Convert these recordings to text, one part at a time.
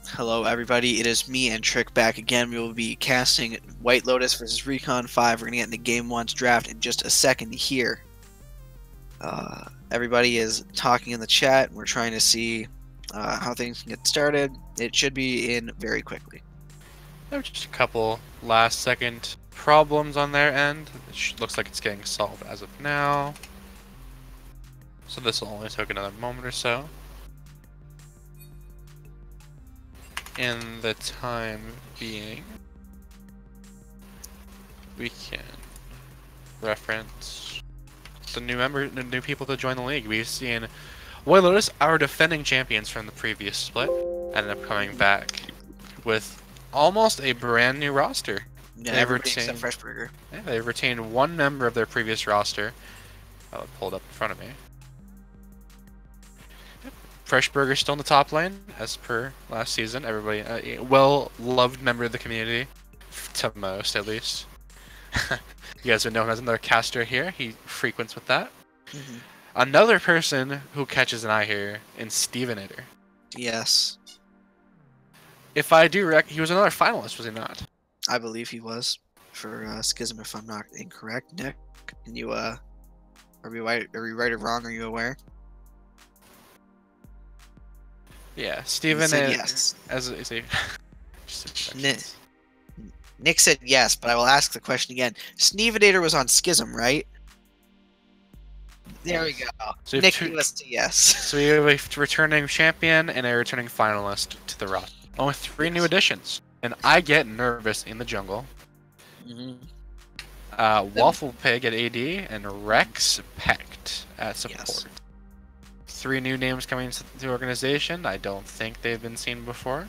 Hello, everybody. It is me and Trick back again. We will be casting White Lotus versus Recon 5. We're going to get into Game 1's draft in just a second here. Everybody is talking in the chat. We're trying to see how things can get started. It should be in very quickly. There were just a couple last-second problems on their end. It looks like it's getting solved as of now. So this will only take another moment or so. In the time being, we can reference the new people to join the league. We've seen White Lotus, our defending champions from the previous split, ended up coming back with almost a brand new roster. Yeah, everybody except Freshburger. Yeah, they've retained one member of their previous roster. I'll pull it up in front of me. Freshburger still in the top lane, as per last season. Everybody, a well-loved member of the community, to most at least. You guys would know him as another caster here. He frequents with that. Mm-hmm. Another person who catches an eye here in Stevenator. Yes. If I do he was another finalist, was he not? I believe he was for Schism, if I'm not incorrect. Nick, can you are we right or wrong? Are you aware? Yeah, Steven is, yes. As is he. Nick said yes, but I will ask the question again. Sneevedator was on Schism, right? There we go. So Nick gave us a yes. So we have a returning champion and a returning finalist to the roster. Only 3 new additions. And I get nervous in the jungle. Waffle Pig at AD and Rex Pecked at support. Yes. 3 new names coming to the organization. I don't think they've been seen before.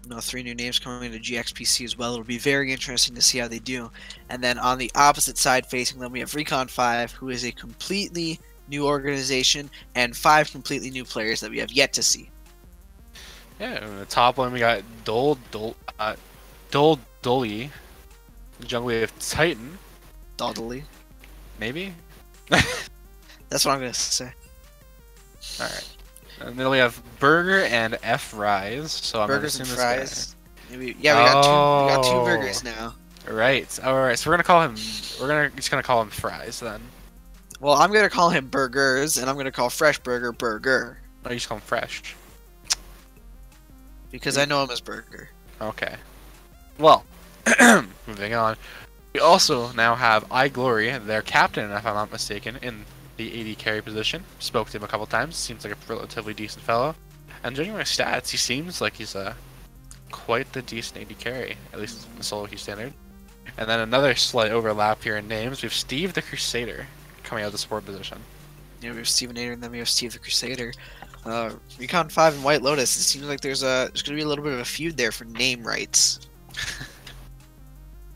No, 3 new names coming into GXPC as well. It'll be very interesting to see how they do. And then on the opposite side facing them, we have Recon 5, who is a completely new organization, and 5 completely new players that we have yet to see. Yeah, in the top one we got Dol Dolly. The jungle we have Titan. Dodley. Maybe? That's what I'm going to say. Alright. And then we have Burger and F Rise. So I'm Burgers and Fries. Maybe, yeah, we got two burgers now. Right. Alright, so we're just gonna call him Fries then. Well, I'm gonna call him Burgers, and I'm gonna call Fresh Burger Burger. No, you just call him Fresh. Because I know him as Burger. Okay. Well, moving on. We also now have iGlory, their captain, if I'm not mistaken, in the AD carry position. Spoke to him a couple times. Seems like a relatively decent fellow. And judging by stats, he seems like he's quite the decent AD carry, at least in the solo queue standard. And then another slight overlap here in names. We have Steve the Crusader coming out of the support position. Yeah, we have Stevenator, and then we have Steve the Crusader. Recon 5 and White Lotus. It seems like there's going to be a little bit of a feud there for name rights.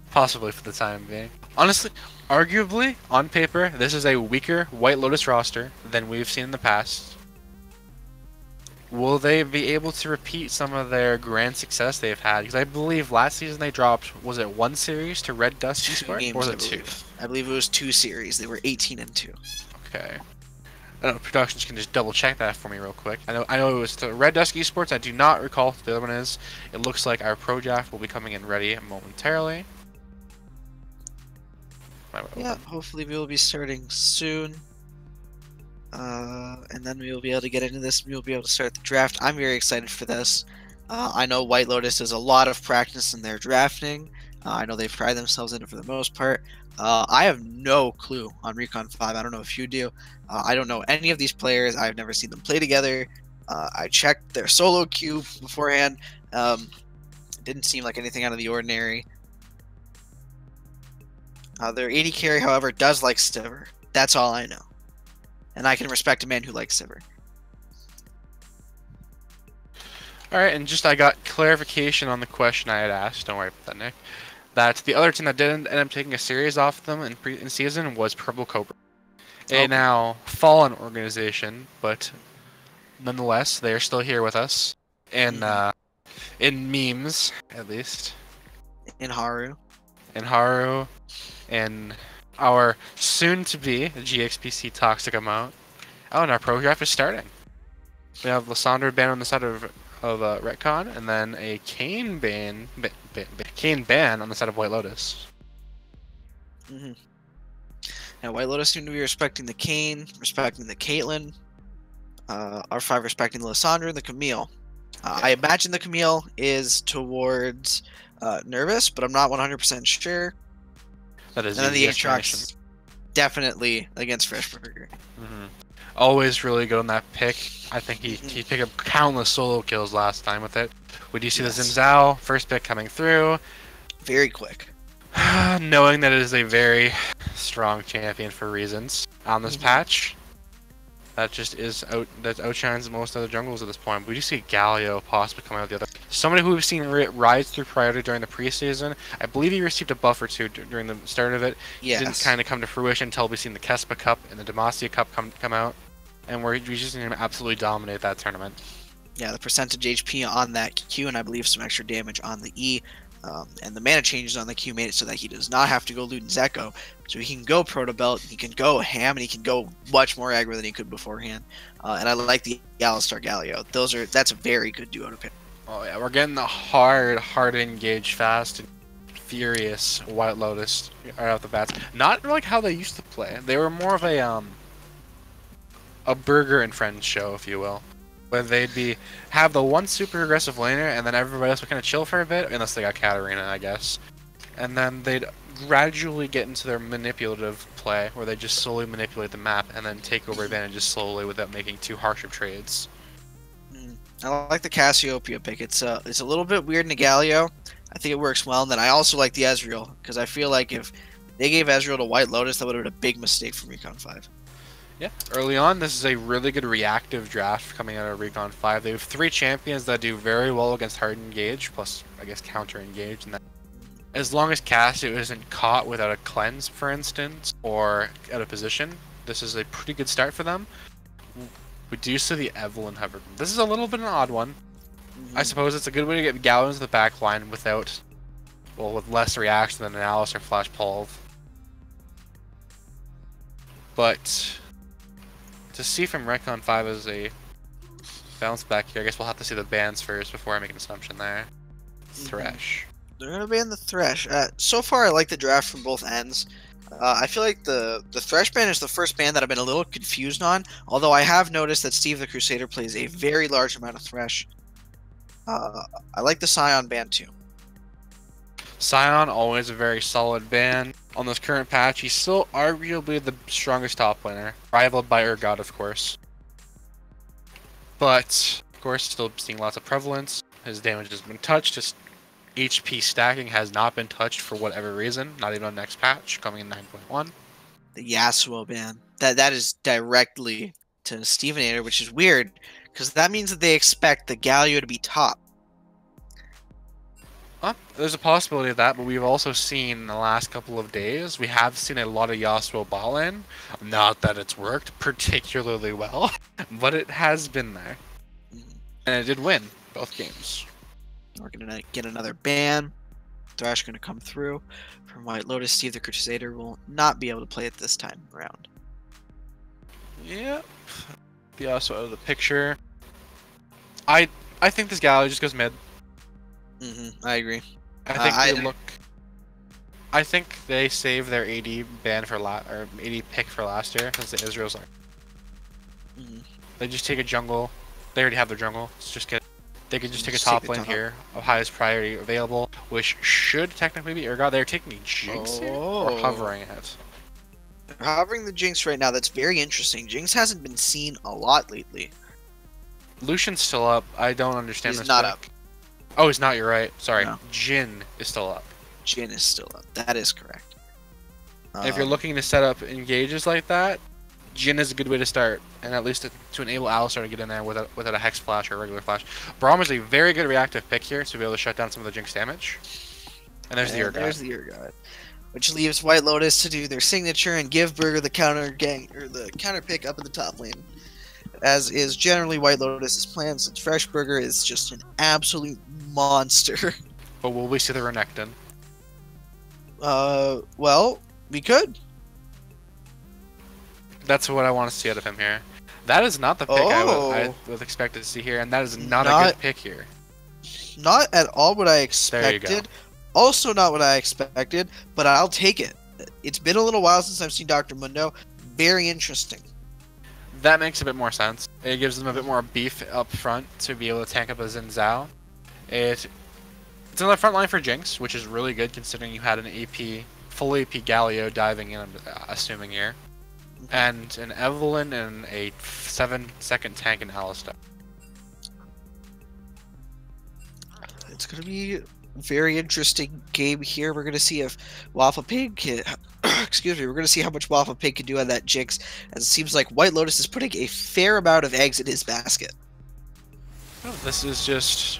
Possibly for the time being. Honestly, arguably, on paper, this is a weaker White Lotus roster than we've seen in the past. Will they be able to repeat some of their grand success they've had? Because I believe last season they dropped, was it 1 series to Red Dust Esports? Or was it 2? I believe it was 2 series. They were 18-2. Okay. I don't know, productions can just double check that for me real quick. I know it was to Red Dusk Esports. I do not recall what the other one is. It looks like our pro draft will be coming in ready momentarily. Yeah, hopefully we will be starting soon. And then we will be able to get into this. We will be able to start the draft. I'm very excited for this. I know White Lotus does a lot of practice in their drafting. I know they pride themselves in it for the most part. I have no clue on Recon 5. I don't know if you do. I don't know any of these players. I've never seen them play together. I checked their solo queue beforehand. It didn't seem like anything out of the ordinary. Their AD carry, however, does like Sivir. That's all I know. And I can respect a man who likes Sivir. Alright, and just I got clarification on the question I had asked. Don't worry about that, Nick. That the other team that didn't end up taking a series off them in season was Purple Cobra. A now fallen organization, but nonetheless, they are still here with us. In memes, at least. In Haru. And our soon-to-be GXPC talks to come out. Oh, and our pro draft is starting. We have Lysandra banned on the side of of Recon, and then a Kane ban, Kane ban on the side of White Lotus. Mm-hmm. Now, White Lotus seem to be respecting the Kane, respecting the Caitlyn, R5 respecting the Lissandra and the Camille. I imagine the Camille is towards Nervous, but I'm not 100% sure. That is and then the explanation. Aatrox definitely against Freshburger. Mm-hmm. Always really good on that pick. I think he picked up countless solo kills last time with it. We do see the Xin Zhao first pick coming through. Very quick. Knowing that it is a very strong champion for reasons on this patch. That just that outshines most other jungles at this point. We do see Galio possibly coming out the other. Somebody who we've seen rise through priority during the preseason. I believe he received a buff or two during the start of it. Yes. Didn't kind of come to fruition until we've seen the Kespa Cup and the Demacia Cup come out. And we just seen him absolutely dominate that tournament. Yeah, the percentage HP on that Q, and I believe some extra damage on the E. And the mana changes on the Q made it so that he does not have to go loot and Zeko. So he can go Proto Belt, he can go Ham, and he can go much more aggro than he could beforehand. And I like the Alistar Galio. That's a very good duo to pick. Oh yeah, we're getting the hard to engage, fast and furious White Lotus right off the bat. Not like how they used to play. They were more of a Burger and Friends show, if you will. Where they'd have the one super aggressive laner, and then everybody else would kind of chill for a bit, unless they got Katarina, I guess. And then they'd gradually get into their manipulative play, where they just slowly manipulate the map, and then take over advantages slowly without making too harsh of trades. I like the Cassiopeia pick. It's a little bit weird in Galio. I think it works well, and then I also like the Ezreal, because I feel like if they gave Ezreal to White Lotus, that would have been a big mistake from Recon 5. Yeah, early on, this is a really good reactive draft coming out of Recon 5. They have 3 champions that do very well against hard engage, plus, I guess, counter engage. And that, as long as Cassio isn't caught without a cleanse, for instance, or out of position, this is a pretty good start for them. We do see the Evelynn hover. This is a little bit an odd one. I suppose it's a good way to get Galio into the back line with less reaction than an Alistar Flash Pulve. But to see from Recon 5 as a bounce back here, I guess we'll have to see the bans first before I make an assumption there. Thresh. They're going to ban the Thresh. So far, I like the draft from both ends. I feel like the Thresh ban is the first ban that I've been a little confused on, although I have noticed that Steve the Crusader plays a very large amount of Thresh. I like the Scion ban too. Scion, always a very solid ban. On this current patch, he's still arguably the strongest top laner, rivaled by Urgot, of course. But, of course, still seeing lots of prevalence. His damage has been touched. His HP stacking has not been touched for whatever reason, not even on next patch, coming in 9.1. The Yasuo ban. That is directly to Stevenator, which is weird, because that means that they expect the Galio to be top. There's a possibility of that, but we've also seen in the last couple of days, we have seen a lot of Yasuo ball in. Not that it's worked particularly well, but it has been there. And it did win both games. We're going to get another ban. Thresh going to come through from White Lotus. Steve the Crusader will not be able to play it this time around. Yep. Yasuo out of the picture. I think this Galio just goes mid. I agree. I think they save their AD ban for AD pick for last year because the Israel's like. They just take a jungle. They already have their jungle. They could just take a top lane here of highest priority available, which should technically be Urgot. They're taking a Jinx here, or hovering it. They're hovering the Jinx right now. That's very interesting. Jinx hasn't been seen a lot lately. Lucian's still up. I don't understand this. He's not up. Oh, he's not. You're right. Sorry. No. Jhin is still up. Jhin is still up. That is correct. If you're looking to set up engages like that, Jhin is a good way to start, and at least to enable Alistar to get in there without a Hex Flash or a regular Flash. Braum is a very good reactive pick here to be able to shut down some of the Jinx damage. And there's the Urgot. There's the Urgot, which leaves White Lotus to do their signature and give Burger the counter pick up in the top lane, as is generally White Lotus's plan, since Fresh Burger is just an absolute monster. But will we see the Renekton? Well, we could. That's what I want to see out of him here. That is not the pick I Oh, would expect to see here, and that is not a not good pick here. not at all what I There you go. expected. Also not what I expected, but I'll take it. It's been a little while since I've seen Dr. Mundo. Very interesting. That makes a bit more sense. It gives them a bit more beef up front to be able to tank up a Xin Zhao. It's another front line for Jinx, which is really good considering you had an AP, full AP Galio diving in, I'm assuming here. And an Evelyn and a 7-second tank in Alistar. It's going to be a very interesting game here. We're going to see if Waffle Pig can... excuse me, we're going to see how much Waffle Pig can do on that Jinx, as it seems like White Lotus is putting a fair amount of eggs in his basket. This is just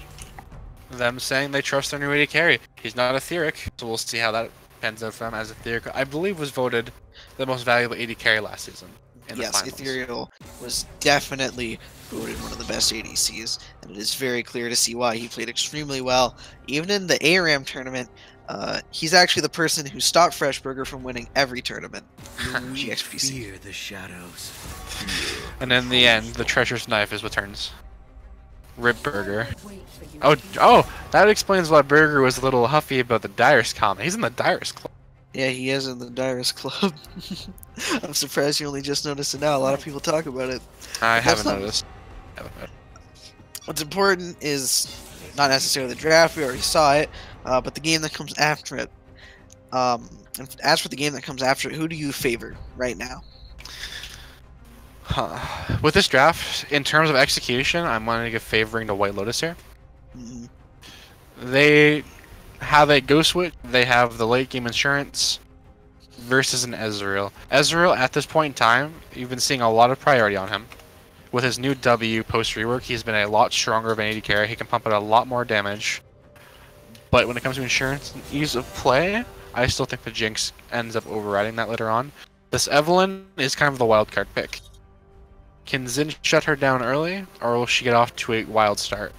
them saying they trust their new AD carry. He's not a Etheric, so we'll see how that pans out for him as Etheric. I believe was voted the most valuable AD carry last season. Yes, Ethereal was definitely voted one of the best ADCs, and it is very clear to see why. He played extremely well. Even in the ARAM tournament, he's actually the person who stopped Freshburger from winning every tournament in GXPC. Fear the shadows. And in the end, the treacherous knife is what turns. Rip Burger. Oh, that explains why Burger was a little huffy about the Dyrus comment. He's in the Dyrus Club. Yeah, he is in the Dyrus Club. I'm surprised you only just noticed it now. A lot of people talk about it. I haven't noticed. What's important is not necessarily the draft, we already saw it, but the game that comes after it. And as for the game that comes after it, who do you favor right now? With this draft, in terms of execution, I'm going to give favoring to White Lotus here. Mm-hmm. They have a Ghost Witch, they have the late game insurance versus an Ezreal. Ezreal, at this point in time, you've been seeing a lot of priority on him. With his new W post rework, he's been a lot stronger of an AD carry. He can pump out a lot more damage. But when it comes to insurance and ease of play, I still think the Jinx ends up overriding that later on. This Evelyn is kind of the wildcard pick. Can Xin shut her down early, or will she get off to a wild start?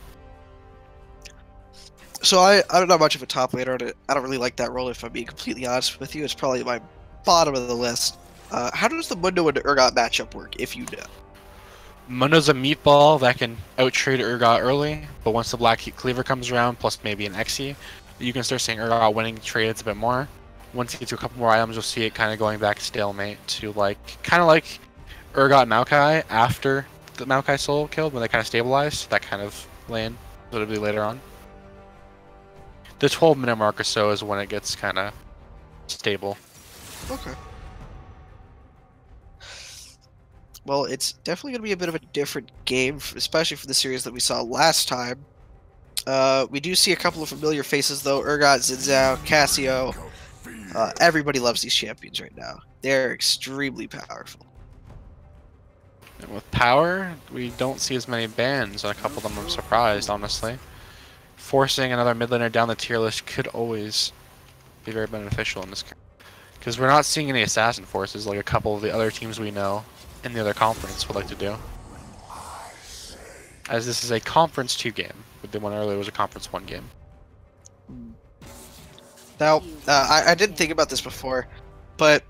So I'm not much of a top laner. I don't really like that role, if I'm being completely honest with you. It's probably my bottom of the list. How does the Mundo and Urgot matchup work, if you know? Mundo's a meatball that can out-trade Urgot early, but once the Black Cleaver comes around, plus maybe an Xe, you can start seeing Urgot winning trades a bit more. Once you get to a couple more items, you'll see it kind of going back stalemate to kind of like Urgot Maokai after the Maokai solo killed, when they kind of stabilized, that kind of lane, so it'll be later on. The 12-minute mark or so is when it gets kind of stable. Okay. Well, it's definitely going to be a bit of a different game, especially for the series that we saw last time. We do see a couple of familiar faces, though. Urgot, Xin Zhao, Cassio. Everybody loves these champions right now. They're extremely powerful. And with power, we don't see as many bans. On a couple of them, I'm surprised, honestly. Forcing another mid laner down the tier list could always be very beneficial in this game. Because we're not seeing any assassin forces like a couple of the other teams we know in the other conference would like to do. As this is a Conference 2 game, but the one earlier was a Conference 1 game. Now, I didn't think about this before, but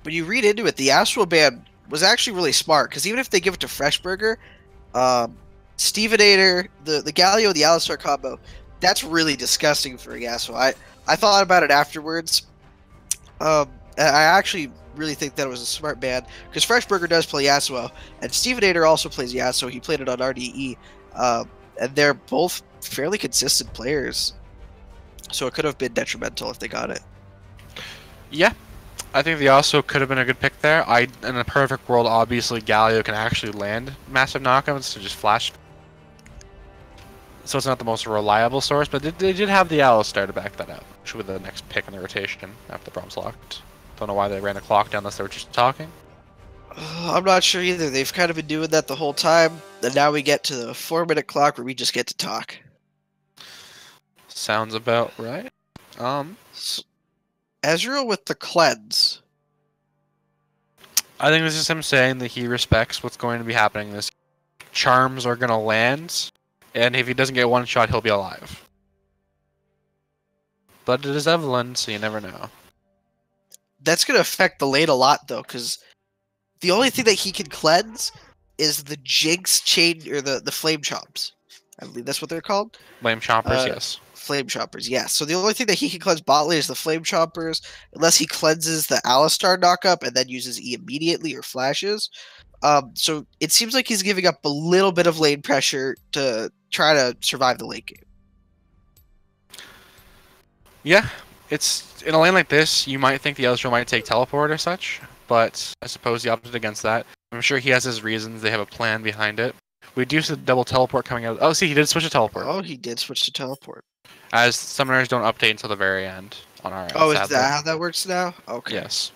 when you read into it, the Astral ban was actually really smart, because even if they give it to Freshburger, Stevenator, the Galio, the Alistar combo, that's really disgusting for a Yasuo. I thought about it afterwards. I actually really think that it was a smart ban, because Freshburger does play Yasuo, and Stevenator also plays Yasuo. He played it on RDE, and they're both fairly consistent players, so it could have been detrimental if they got it. Yeah. I think the also could have been a good pick there. In a perfect world, obviously Galio can actually land massive knockouts to just flash. So it's not the most reliable source, but they did have the Alistar to back that up, which would be the next pick in the rotation after the problem's locked. Don't know why they ran the clock down unless they were just talking. I'm not sure either. They've kind of been doing that the whole time, and now we get to the 4-minute clock where we just get to talk. Sounds about right. Ezreal with the cleanse. I think this is him saying that he respects what's going to be happening. This charms are going to land, and if he doesn't get one shot, he'll be alive. But it is Evelyn, so you never know. That's going to affect the lane a lot, though, because the only thing that he can cleanse is the Jinx chain or the flame chops. I believe that's what they're called. Flame choppers, yes. Flame choppers, yes. So the only thing that he can cleanse bot lane is the flame choppers, unless he cleanses the Alistar knockup and then uses E immediately or flashes. So it seems like he's giving up a little bit of lane pressure to try to survive the late game. Yeah, it's in a lane like this, you might think the Ezreal might take teleport or such, but I suppose the opposite against that. I'm sure he has his reasons. They have a plan behind it. We do see the double teleport coming out. Oh, see, he did switch to teleport. Oh, he did switch to teleport. As summoners don't update until the very end on our end. Oh, is sadly. that how that works now? Okay. Yes.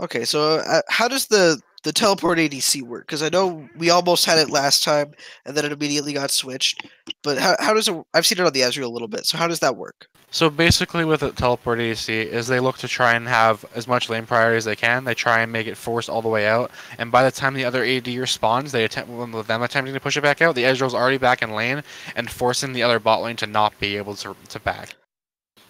Okay, so how does the teleport ADC work? Because I know we almost had it last time, and then it immediately got switched. But how does it? I've seen it on the Ezreal a little bit. So how does that work? So basically with the teleport ADC is they look to try and have as much lane priority as they can. They try and make it force all the way out. And by the time the other AD responds, they attempt with them attempting to push it back out, the Ezreal's already back in lane and forcing the other bot lane to not be able to back.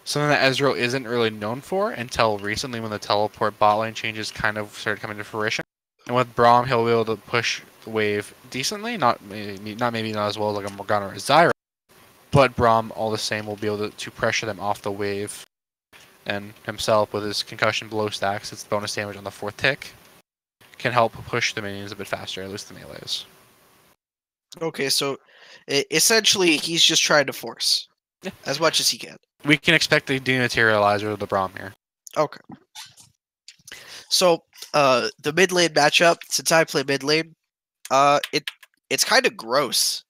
Something that Ezreal isn't really known for until recently when the teleport bot lane changes kind of started coming to fruition. And with Braum, he'll be able to push the wave decently, not as well as like a Morgana or a Zyra. But Braum, all the same, will be able to pressure them off the wave. And himself, with his concussion below stacks, it's bonus damage on the 4th tick, can help push the minions a bit faster, at least the melees. Okay, so essentially he's just trying to force as much as he can. We can expect the dematerializer of the Braum here. Okay. So the mid lane matchup, since I play mid lane, it's kind of gross.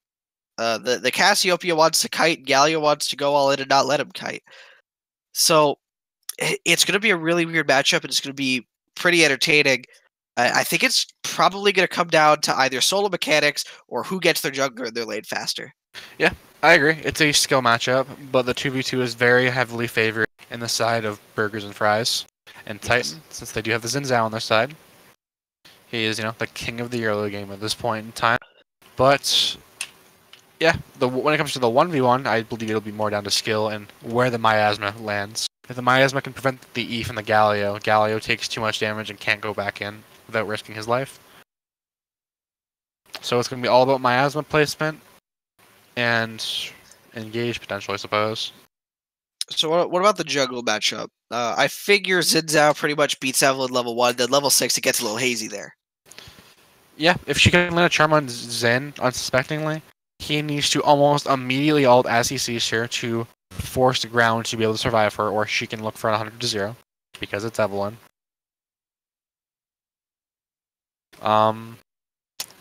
The Cassiopeia wants to kite, and Galio wants to go all in and not let him kite. So it's going to be a really weird matchup, and it's going to be pretty entertaining. I think it's probably going to come down to either solo mechanics or who gets their jungler in their lane faster. Yeah, I agree. It's a skill matchup, but the 2v2 is very heavily favored in the side of burgers and fries. And Titan, since they do have the Xin Zhao on their side, he is, the king of the early game at this point in time. But yeah, when it comes to the 1v1, I believe it'll be more down to skill and where the miasma lands. If the miasma can prevent the E from the Galio takes too much damage and can't go back in without risking his life. So it's going to be all about miasma placement and engage potential, I suppose. So what about the jungle matchup? I figure Xin Zhao pretty much beats Evelyn level 1, then level 6 it gets a little hazy there. Yeah, if she can land a charm on Zen unsuspectingly, he needs to almost immediately ult as he sees her to force the ground to be able to survive her, or she can look for 100-0 because it's Evelyn.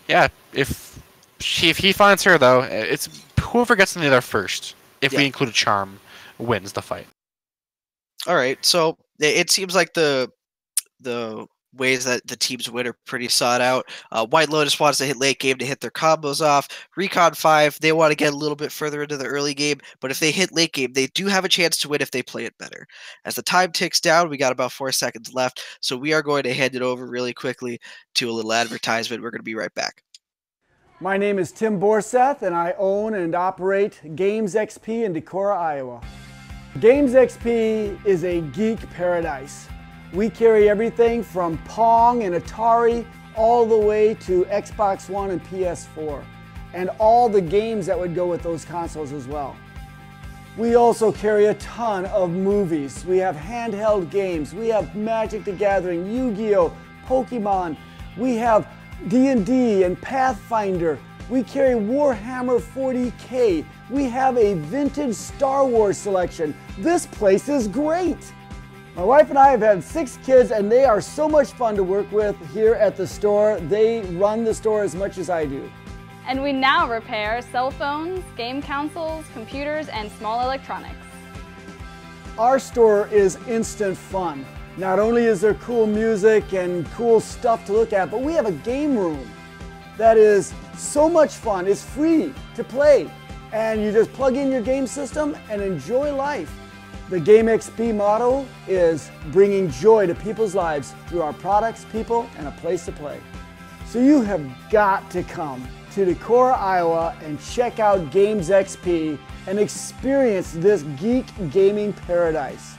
Yeah, if he finds her though, it's whoever gets in there first. If we include a charm, wins the fight. All right, so it seems like the ways that the teams win are pretty sought out. White Lotus wants to hit late game to hit their combos off. Recon 5, they want to get a little bit further into the early game, but if they hit late game, they do have a chance to win if they play it better. As the time ticks down, we got about 4 seconds left, so we are going to hand it over really quickly to a little advertisement. We're going to be right back. My name is Tim Borseth, and I own and operate GXPC in Decorah, Iowa. GXPC is a geek paradise. We carry everything from Pong and Atari all the way to Xbox One and PS4, and all the games that would go with those consoles as well. We also carry a ton of movies. We have handheld games. We have Magic the Gathering, Yu-Gi-Oh!, Pokemon. We have D&D and Pathfinder. We carry Warhammer 40K. We have a vintage Star Wars selection. This place is great. My wife and I have had 6 kids, and they are so much fun to work with here at the store. They run the store as much as I do. And we now repair cell phones, game consoles, computers, and small electronics. Our store is instant fun. Not only is there cool music and cool stuff to look at, but we have a game room that is so much fun. It's free to play, and you just plug in your game system and enjoy life. The GXPC motto is bringing joy to people's lives through our products, people, and a place to play. So you have got to come to Decorah, Iowa and check out GXPC and experience this geek gaming paradise.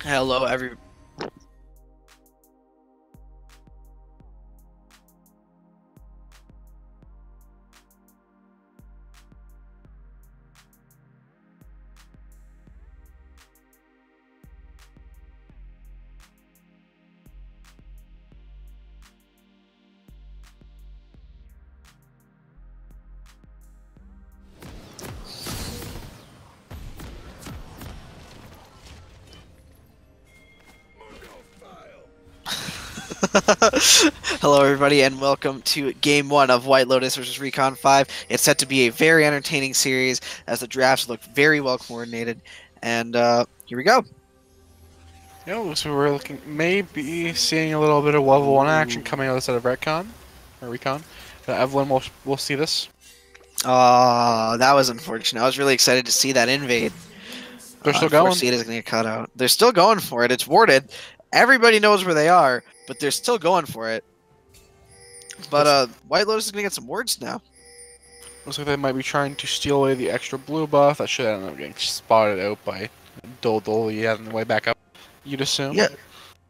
Hello, every. Hello, everybody, and welcome to Game 1 of White Lotus vs. Recon 5. It's set to be a very entertaining series as the drafts look very well coordinated. And here we go. Yeah, so we're looking maybe seeing a little bit of level 1 action coming out of the set of Recon. Evelyn will see this. That was unfortunate. I was really excited to see that invade. They're still going. It is going to get cut out. They're still going for it. It's warded. Everybody knows where they are, but they're still going for it. But White Lotus is going to get some wards now. Looks like they might be trying to steal away the extra blue buff. That should end up getting spotted out by Dol on the way back up, you'd assume. Yeah,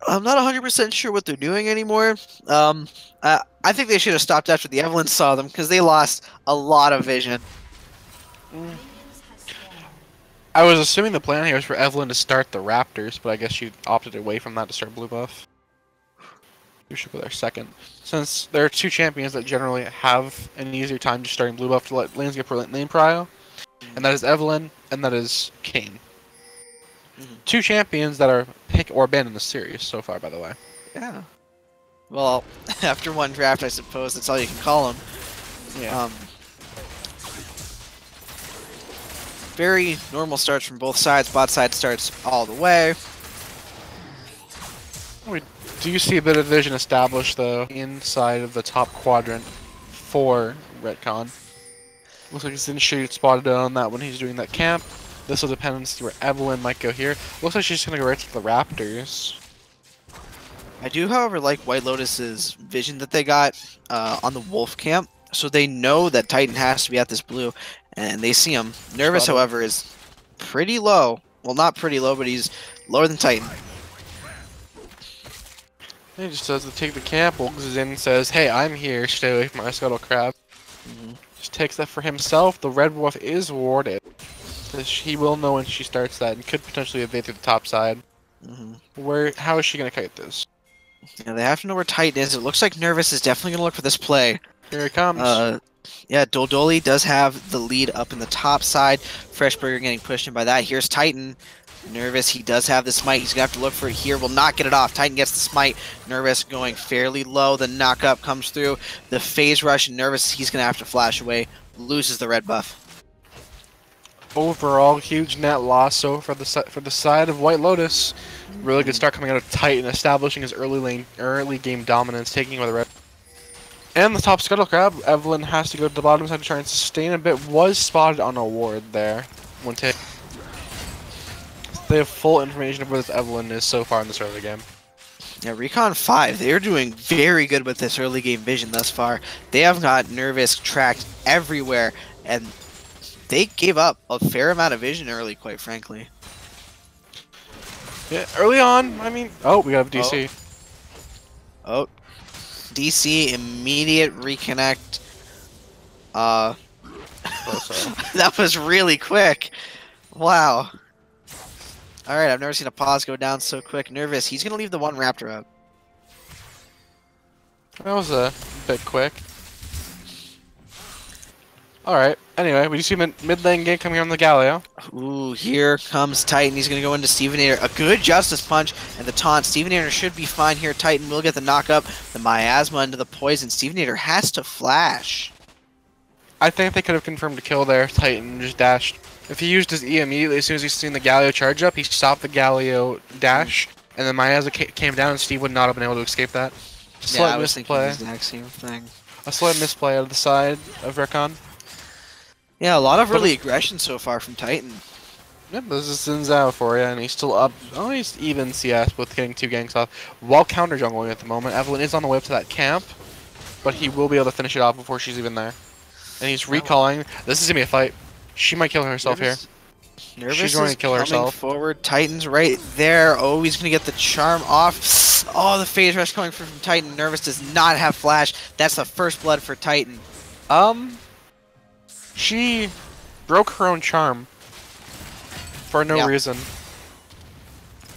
I'm not 100% sure what they're doing anymore. I think they should have stopped after the Evelyn saw them, because they lost a lot of vision. I was assuming the plan here was for Evelyn to start the Raptors, but I guess she opted away from that to start blue buff. We should go there second. Since there are two champions that generally have an easier time just starting blue buff to let lanes get lane prio, and that is Evelyn, and that is Kayn. Two champions that are pick or ban in the series so far, by the way. Yeah. Well, after one draft, I suppose that's all you can call them. Yeah. Very normal starts from both sides. Bot side starts all the way. We do see a bit of vision established, though, inside of the top quadrant for Recon. Looks like it's in shade spotted on that when he's doing that camp. This will depend on where Evelyn might go here. Looks like she's going to go right to the Raptors. I do, however, like White Lotus's vision that they got on the Wolf camp. So they know that Titan has to be at this blue, and they see him. Nervous, however, is pretty low. Well, not pretty low, but he's lower than Titan. He just does to take the camp, walks in and says, "Hey, I'm here, stay away from my scuttle crab." Just takes that for himself. The red wolf is warded. He will know when she starts that and could potentially evade through the top side. How is she going to kite this? Yeah, they have to know where Titan is. It looks like Nervous is definitely going to look for this play. Here it comes. Yeah, Doldoli does have the lead up in the top side. Freshburger getting pushed in by that. Here's Titan. Nervous, he does have the smite. He's going to have to look for it here. Will not get it off. Titan gets the smite. Nervous going fairly low. The knock-up comes through. The phase rush. Nervous, he's going to have to flash away. Loses the red buff. Overall, huge net loss so for the side of White Lotus. Really good start coming out of Titan, establishing his early game dominance, taking over the red. And the top scuttle crab, Evelyn has to go to the bottom side to try and sustain a bit. Was spotted on a ward there. They have full information of where this Evelyn is so far in this early game. Yeah, Recon 5, they're doing very good with this early game vision thus far. They have got Nervous tracked everywhere, and they gave up a fair amount of vision early, quite frankly. Yeah, early on, I mean... Oh, we got a DC. Oh. DC, immediate reconnect. That was really quick. Wow. Alright, I've never seen a pause go down so quick. Nervous, he's going to leave the one Raptor up. That was a bit quick. Alright, anyway, we do see mid lane game coming on the Galio. Ooh, here comes Titan. He's going to go into Stevenator. A good Justice Punch and the taunt. Stevenator should be fine here. Titan will get the knock-up. The Miasma into the poison. Stevenator has to flash. I think they could have confirmed a kill there. Titan just dashed. If he used his E immediately, as soon as he's seen the Galio charge up, he stopped the Galio dash, and then Miasma came down, and Steve would not have been able to escape that. Yeah, I was thinking the exact same thing. A slight misplay out of the side of Recon. Yeah, a lot of early aggression so far from Titan. Yep, this is Zinzao for you, and he's still up. Oh, he's even CS with getting 2 ganks off. While counter jungling at the moment, Evelyn is on the way up to that camp, but he will be able to finish it off before she's even there. And he's recalling. This is going to be a fight. She might kill herself here. Nervous She's going is to kill coming herself. forward. Titan's right there. Oh, he's going to get the charm off. Oh, the phase rush coming from Titan. Nervous does not have flash. That's the first blood for Titan. She broke her own charm for no reason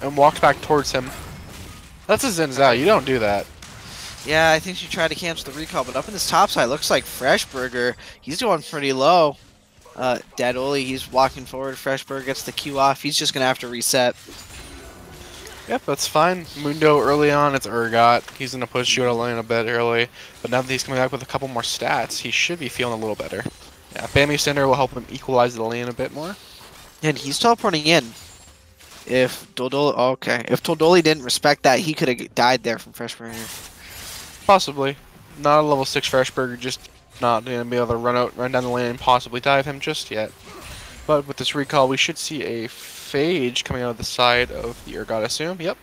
and walked back towards him. That's a Zen Zhao. You don't do that. Yeah, I think she tried to cancel the recall, but up in this top side, looks like Freshburger. He's going pretty low. Dead Oli, he's walking forward. Freshburger gets the Q off. He's just going to have to reset. Yep, that's fine. Mundo early on, it's Urgot. He's going to push you out of lane a bit early. But now that he's coming back with a couple more stats, he should be feeling a little better. Yeah, Bambi Cinder will help him equalize the lane a bit more. And he's teleporting in. If Toldoli didn't respect that, he could have died there from Freshburger. Possibly. Not a level 6 Freshburger, just not going to be able to run down the lane and possibly dive him just yet. But with this recall, we should see a Phage coming out of the side of the Urgot, I assume. Yep.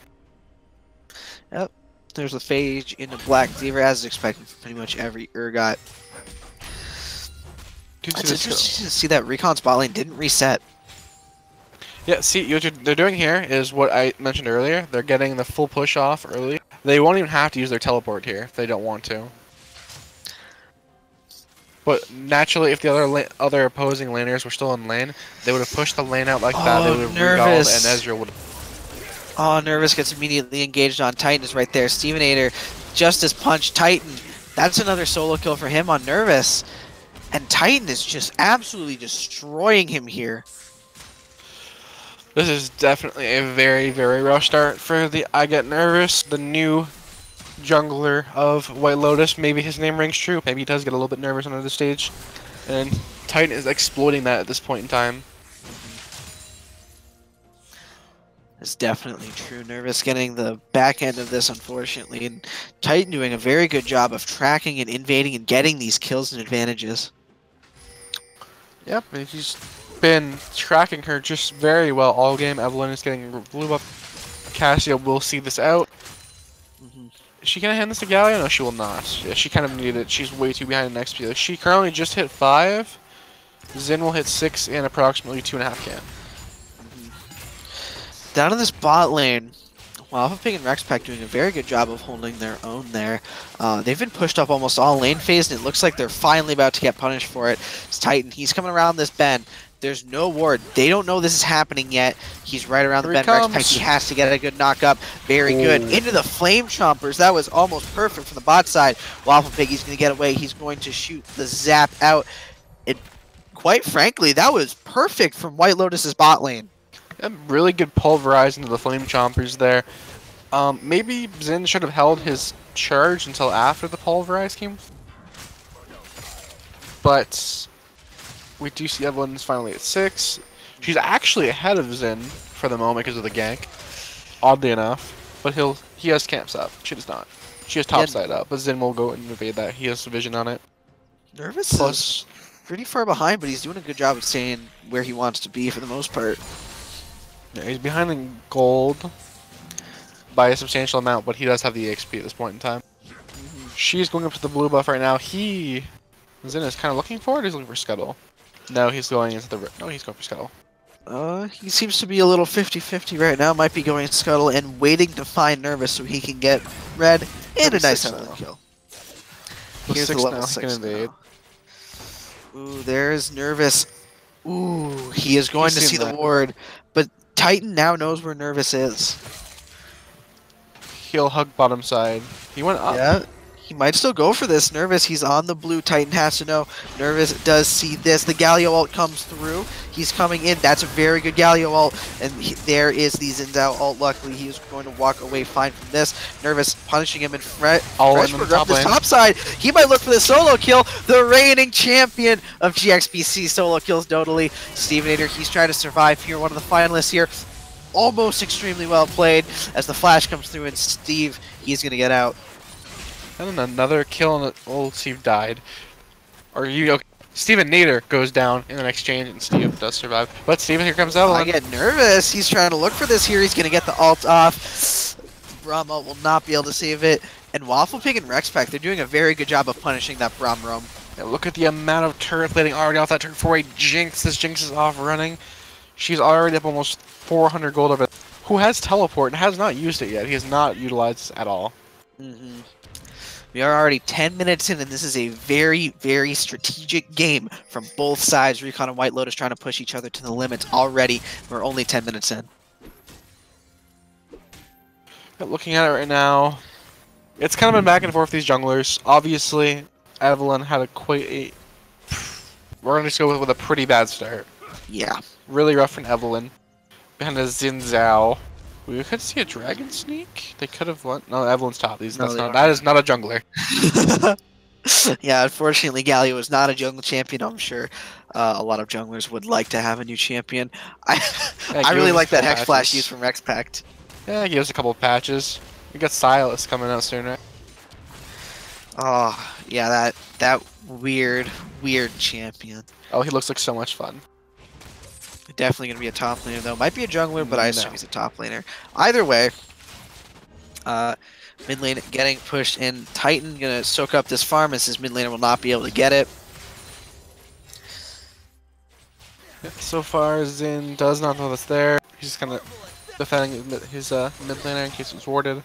Yep. There's a Phage into Black Cleaver, as expected from pretty much every Urgot. It's interesting to see that Recon's bot lane didn't reset. Yeah, see, what they're doing here is what I mentioned earlier. They're getting the full push off early. They won't even have to use their teleport here if they don't want to. But naturally, if the other opposing laners were still in lane, they would have pushed the lane out like that. They would have regalled, and Ezreal would have... Oh, Nervous gets immediately engaged on Titan is right there. Stevenator, Justice Punch, Titan. That's another solo kill for him on Nervous. And Titan is just absolutely destroying him here. This is definitely a very, very rough start for the I Get Nervous, the new jungler of White Lotus. Maybe his name rings true. Maybe he does get a little bit nervous on the stage. And Titan is exploiting that at this point in time. It's definitely true. Nervous getting the back end of this, unfortunately. And Titan doing a very good job of tracking and invading and getting these kills and advantages. Yep, and he's been tracking her just very well all game. Evelyn is getting blue up. Cassia will see this out. Is she gonna hand this to Galio? No, she will not. Yeah, she kind of needed it. She's way too behind in XP. She currently just hit 5. Xin will hit 6 and approximately 2.5k. Down in this bot lane, Alpha Pig and Rexpack doing a very good job of holding their own there. They've been pushed up almost all lane phase, and it looks like they're finally about to get punished for it. It's Titan. He's coming around this bend. There's no ward. They don't know this is happening yet. He's right around the bend. Rexpack, he has to get a good knock up. Very good. Into the Flame Chompers. That was almost perfect from the bot side. Waffle Pig, he's going to get away. He's going to shoot the zap out. And quite frankly, that was perfect from White Lotus's bot lane. Yeah, really good pulverize into the Flame Chompers there. Maybe Xin should have held his charge until after the pulverize came. But we do see Evelyn's finally at 6. She's actually ahead of Xin for the moment because of the gank, oddly enough. But he has camps up. She does not. She has top side up, but Xin will go and invade that. He has vision on it. Nervous is pretty far behind, but he's doing a good job of staying where he wants to be for the most part. Yeah, he's behind in gold by a substantial amount, but he does have the EXP at this point in time. She's going up to the blue buff right now. Xin is kind of looking for it. He's looking for Scuttle. No, he's going into the... No, he's going for Scuttle. He seems to be a little 50-50 right now. Might be going Scuttle and waiting to find Nervous so he can get red and a nice Evelyn kill. Here's the level 6 now. Ooh, there's Nervous. Ooh, he is going to see the ward. But Titan now knows where Nervous is. He'll hug bottom side. He went up. Yeah, he might still go for this. Nervous, he's on the blue. Titan has to know. Nervous does see this. The Galio ult comes through. He's coming in. That's a very good Galio ult. And there is the Xin Zhao ult. Luckily, he is going to walk away fine from this. Nervous punishing him in Freshburger up the top side. He might look for the solo kill. The reigning champion of GXPC solo kills totally. Stevenator, he's trying to survive here. One of the finalists here. Almost extremely well played as the flash comes through, and Steve, he's going to get out. And then another kill, and old Steve died. Are you okay? Steven Nader goes down in an exchange, and Steve does survive. But Steven, here comes Evelyn. I get nervous. He's trying to look for this here. He's going to get the ult off. Braum ult will not be able to save it. And Waffle Pig and Rexpack, they're doing a very good job of punishing that Braum roam. Yeah, look at the amount of turret plating already off that turn 4-8 Jinx. This Jinx is off running. She's already up almost 400 gold of it. Who has teleport and has not used it yet. He has not utilized it at all. We are already 10 minutes in, and this is a very, very strategic game from both sides. Recon and White Lotus trying to push each other to the limits already. We're only 10 minutes in. But looking at it right now, it's kind of been back and forth with these junglers. Obviously, Evelyn had we're going to just go with a pretty bad start. Yeah. Really rough from Evelyn. Behind a Xin Zhao. We could see a dragon sneak. They could have won. No, Evelyn's top. That is not a jungler. Yeah, unfortunately, Galio is not a jungle champion. I'm sure a lot of junglers would like to have a new champion. I really like that Hex Flash used from Rexpact. Yeah, give us a couple of patches. We got Silas coming out soon, right? Oh, yeah, that weird champion. Oh, he looks like so much fun. Definitely going to be a top laner, though. Might be a jungler, but I assume he's a top laner. Either way, mid lane getting pushed in. Titan going to soak up this farm as his mid laner will not be able to get it. So far, Xin does not know that's there. He's just kind of defending his mid laner in case it's warded.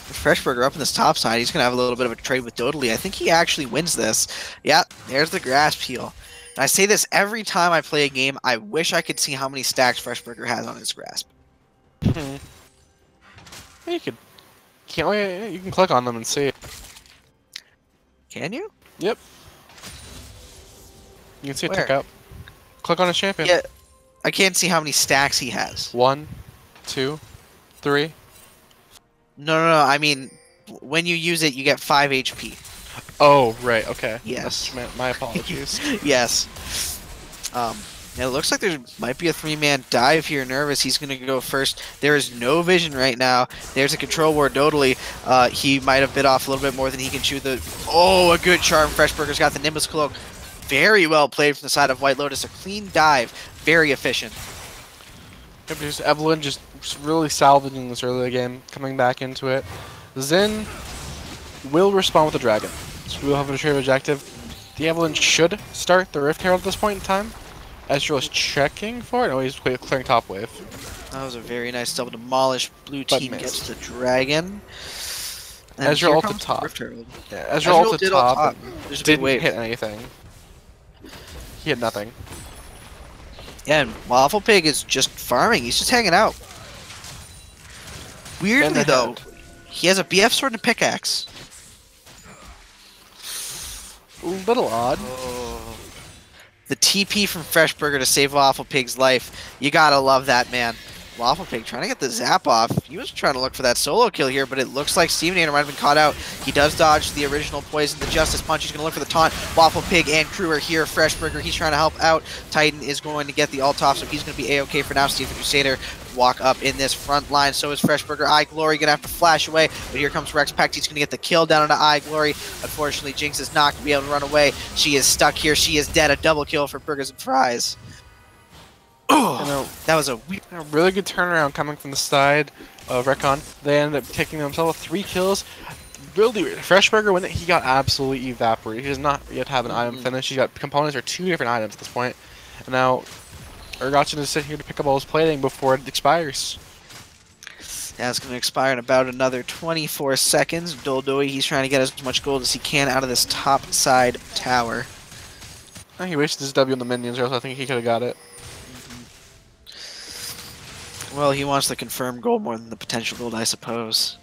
Freshburger up in this top side. He's going to have a little bit of a trade with Dodally. I think he actually wins this. Yeah, there's the grasp heal. And I say this every time I play a game. I wish I could see how many stacks Freshburger has on his grasp. Yeah, you could. You can click on them and see. Can you? Yep. You can see it Where? tick up. Click on a champion. Yeah, I can't see how many stacks he has. 1, 2, 3. No. I mean, when you use it, you get 5 HP. Oh, right. Okay. Yes. My apologies. Yes. It looks like there might be a 3-man dive here. Nervous. He's going to go first. There is no vision right now. There's a control ward. Totally. He might have bit off a little bit more than he can chew. Oh, a good charm. Freshburger's got the Nimbus Cloak. Very well played from the side of White Lotus. A clean dive. Very efficient. Yep, just Evelyn just really salvaging this early game, coming back into it. Xin will respond with the dragon. So we'll have a trade objective. The Evelyn should start the Rift Herald at this point in time. Ezreal is checking for it. Oh, he's clearing top wave. That was a very nice double demolish. Blue team gets the dragon. And Ezreal here ult to top. Rift Herald. Yeah, Ezreal ult to top. There's a big Didn't wave. hit anything. He had nothing. Yeah, and Waffle Pig is just farming. He's just hanging out. Weirdly, though, he has a BF sword and a pickaxe. A little odd. Oh. The TP from Freshburger to save Waffle Pig's life. You gotta love that, man. Waffle Pig trying to get the zap off. He was trying to look for that solo kill here, but it looks like Stevenator might have been caught out. He does dodge the original poison, the Justice Punch. He's going to look for the taunt. Waffle Pig and crew are here. Freshburger, he's trying to help out. Titan is going to get the ult off, so he's going to be A-OK for now. Steven Crusader walk up in this front line. So is Freshburger. iGlory going to have to flash away, but here comes Rexpact. He's going to get the kill down onto iGlory. Unfortunately, Jinx is not going to be able to run away. She is stuck here. She is dead. A double kill for Burgers and Fries. Oh, that was a really good turnaround coming from the side of Recon. They ended up taking themselves 3 kills. Really weird. Freshburger, when he got absolutely evaporated. He does not yet have an item finish. He's got components or 2 different items at this point. And now Urgotchin is sitting here to pick up all his plating before it expires. Yeah, it's going to expire in about another 24 seconds. Doldoi, he's trying to get as much gold as he can out of this top side tower. He wasted his W on the minions, or else I think he could have got it. Well, he wants the confirmed gold more than the potential gold, I suppose.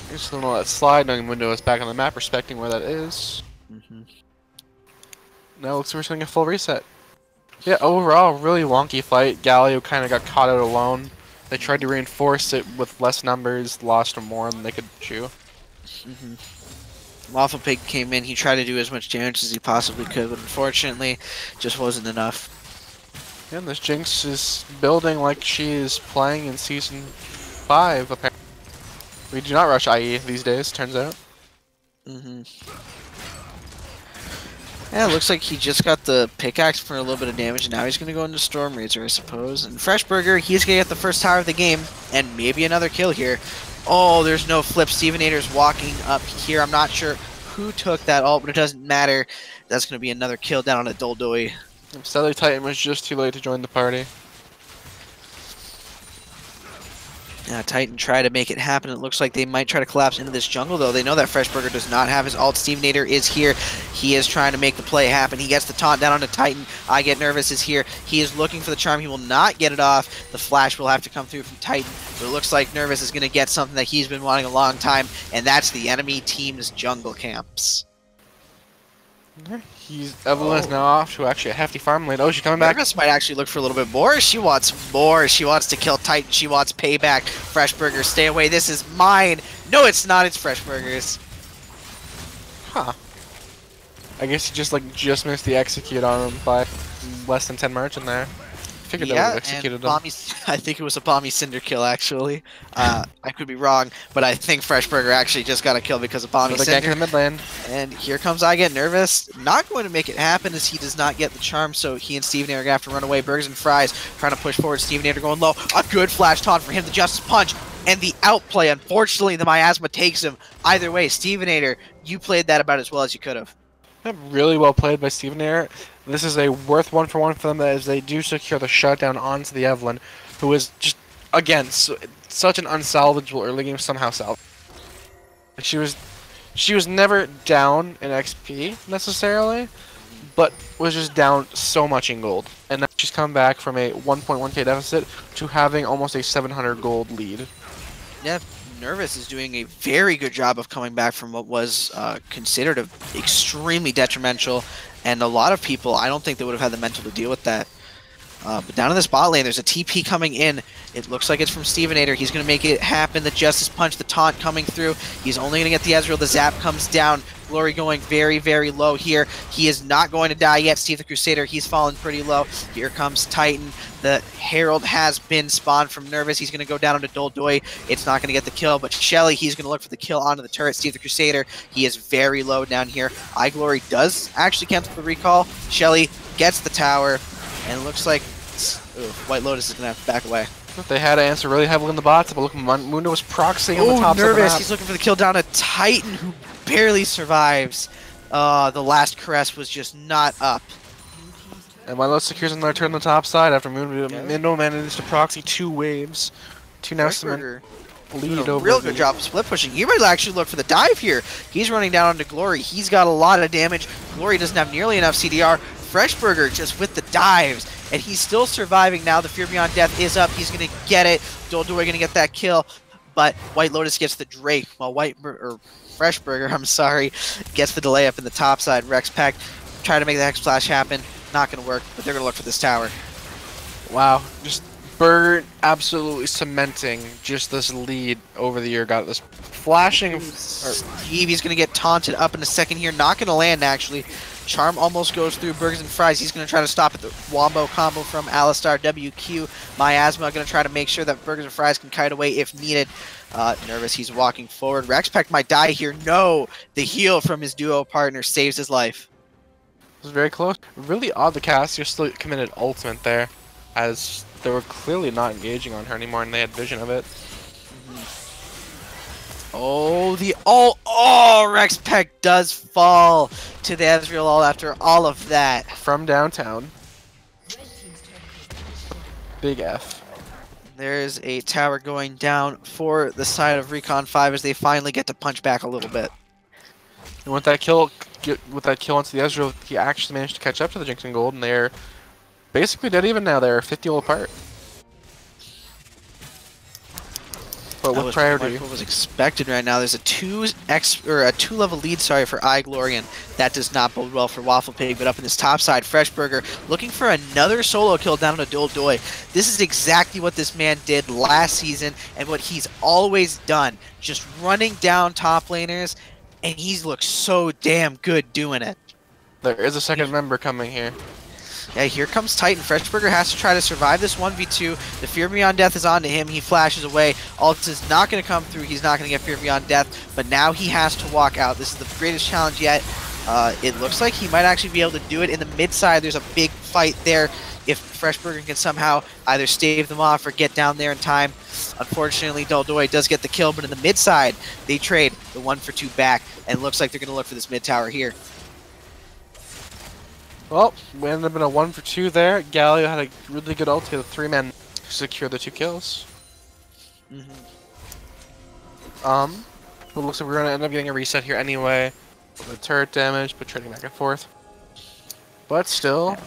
Just gonna let it slide, knowing window is back on the map, respecting where that is. Now it looks like we're getting a full reset. Yeah, overall, really wonky fight. Galio kind of got caught out alone. They tried to reinforce it with less numbers, lost more than they could chew. Waffle Pig came in, he tried to do as much damage as he possibly could, but unfortunately, just wasn't enough. Yeah, and this Jinx is building like she is playing in Season 5, apparently. We do not rush IE these days, turns out. Yeah, it looks like he just got the pickaxe for a little bit of damage, and now he's going to go into Storm Razor, I suppose. And Freshburger, he's going to get the first tower of the game, and maybe another kill here. Oh, there's no flip. Stevenator's walking up here. I'm not sure who took that ult, but it doesn't matter. That's going to be another kill down on a Doldoi. Sadly, Titan was just too late to join the party. Titan try to make it happen. It looks like they might try to collapse into this jungle, though. They know that Freshburger does not have his ult. Stevenator is here. He is trying to make the play happen. He gets the taunt down onto Titan. I Get Nervous is here. He is looking for the charm. He will not get it off. The flash will have to come through from Titan. But it looks like Nervous is going to get something that he's been wanting a long time, and that's the enemy team's jungle camps. Evelyn's now off to actually a hefty farm lane. Oh, she's coming back. Nervous might actually look for a little bit more. She wants more. She wants to kill Titan. She wants payback. Freshburger, stay away. This is mine. No, it's not. It's Freshburger's. Huh. I guess he just missed the execute on him by less than 10 margin there. Figured that would have executed him. I think it was a Bomby Cinder kill, actually. I could be wrong, but I think Freshburger actually just got a kill because of Bomby Cinder. Gank in the mid lane. And here comes I Get Nervous. Not going to make it happen as he does not get the charm, so he and Stevenator are going to have to run away. Burgers and Fries trying to push forward. Stevenator going low. A good flash taunt for him. The Justice Punch and the outplay. Unfortunately, the Miasma takes him. Either way, Stevenator, you played that about as well as you could have. Really well played by Stevenator. This is a worth 1-for-1 for them as they do secure the shutdown onto the Evelyn, who is just, again, such an unsalvageable early game somehow salvaged. She was never down in XP necessarily, but was just down so much in gold. And now she's come back from a 1.1k deficit to having almost a 700 gold lead. Yeah, Nervous is doing a very good job of coming back from what was considered extremely detrimental, and a lot of people, I don't think they would have had the mental to deal with that. But down in this bot lane, there's a TP coming in. It looks like it's from Stevenator. He's going to make it happen. The Justice Punch, the taunt coming through. He's only going to get the Ezreal. The zap comes down. Glory going very, very low here. He is not going to die yet. Steve the Crusader, he's fallen pretty low. Here comes Titan. The Herald has been spawned from Nervous. He's going to go down onto Doldoi. It's not going to get the kill, but Shelly, he's going to look for the kill onto the turret. Steve the Crusader, he is very low down here. iGlory does actually cancel the recall. Shelly gets the tower, and it looks like White Lotus is going to have to back away. They had to answer really heavily in the bots, but look, Mundo was proxying on the top Nervous. of the map. He's looking for the kill down to Titan, who barely survives. The last caress was just not up. And White Lotus secures another turn on the top side after Mundo manages to proxy 2 waves. 2 now cement lead over. Real good job of split pushing. He might actually look for the dive here. He's running down onto Glory. He's got a lot of damage. Glory doesn't have nearly enough CDR. Freshburger just with the dives, and he's still surviving now. The Fear Beyond Death is up. He's going to get it. Doldoi going to get that kill, but White Lotus gets the Drake, while Freshburger, I'm sorry, gets the delay up in the top side. Rex Pack try to make the Hex Splash happen. Not going to work, but they're going to look for this tower. Wow, just Burger absolutely cementing just this lead over the year. Got this flashing. Stevie's going to get taunted up in a second here. Not going to land, actually. Charm almost goes through Burgers and Fries. He's going to try to stop it. The Wombo combo from Alistar WQ. Miasma going to try to make sure that Burgers and Fries can kite away if needed. Nervous, he's walking forward. Rexpack might die here. No! The heal from his duo partner saves his life. It was very close. Really odd the Cassius still committed ultimate there, as they were clearly not engaging on her anymore and they had vision of it. Oh, Rexpack does fall to the Ezreal ult after all of that. From downtown. Big F. There's a tower going down for the side of Recon 5 as they finally get to punch back a little bit. And with that kill onto the Ezreal, he actually managed to catch up to the Jinx and Gold, and they're basically dead even now. They're 50 ult apart. But with priority, what was expected right now. There's a 2-level lead, for iGlory, and that does not bode well for Waffle Pig. But up in this top side, Freshburger looking for another solo kill down on Doldoi. This is exactly what this man did last season and what he's always done, just running down top laners, and he's looked so damn good doing it. There is a second member coming here. Yeah, here comes Titan. Freshburger has to try to survive this 1v2. The Fear Beyond Death is onto him. He flashes away. Ult is not going to come through. He's not going to get Fear Beyond Death, but now he has to walk out. This is the greatest challenge yet. It looks like he might actually be able to do it in the mid side. There's a big fight there. If Freshburger can somehow either stave them off or get down there in time. Unfortunately, Doldoi does get the kill, but in the mid side, they trade the 1-for-2 back, and it looks like they're going to look for this mid tower here. Well, we ended up in a 1 for 2 there. Galio had a really good ult to get a 3-man to secure the 2 kills. But it looks like we're gonna end up getting a reset here anyway. The turret damage, but trading back and forth. But still,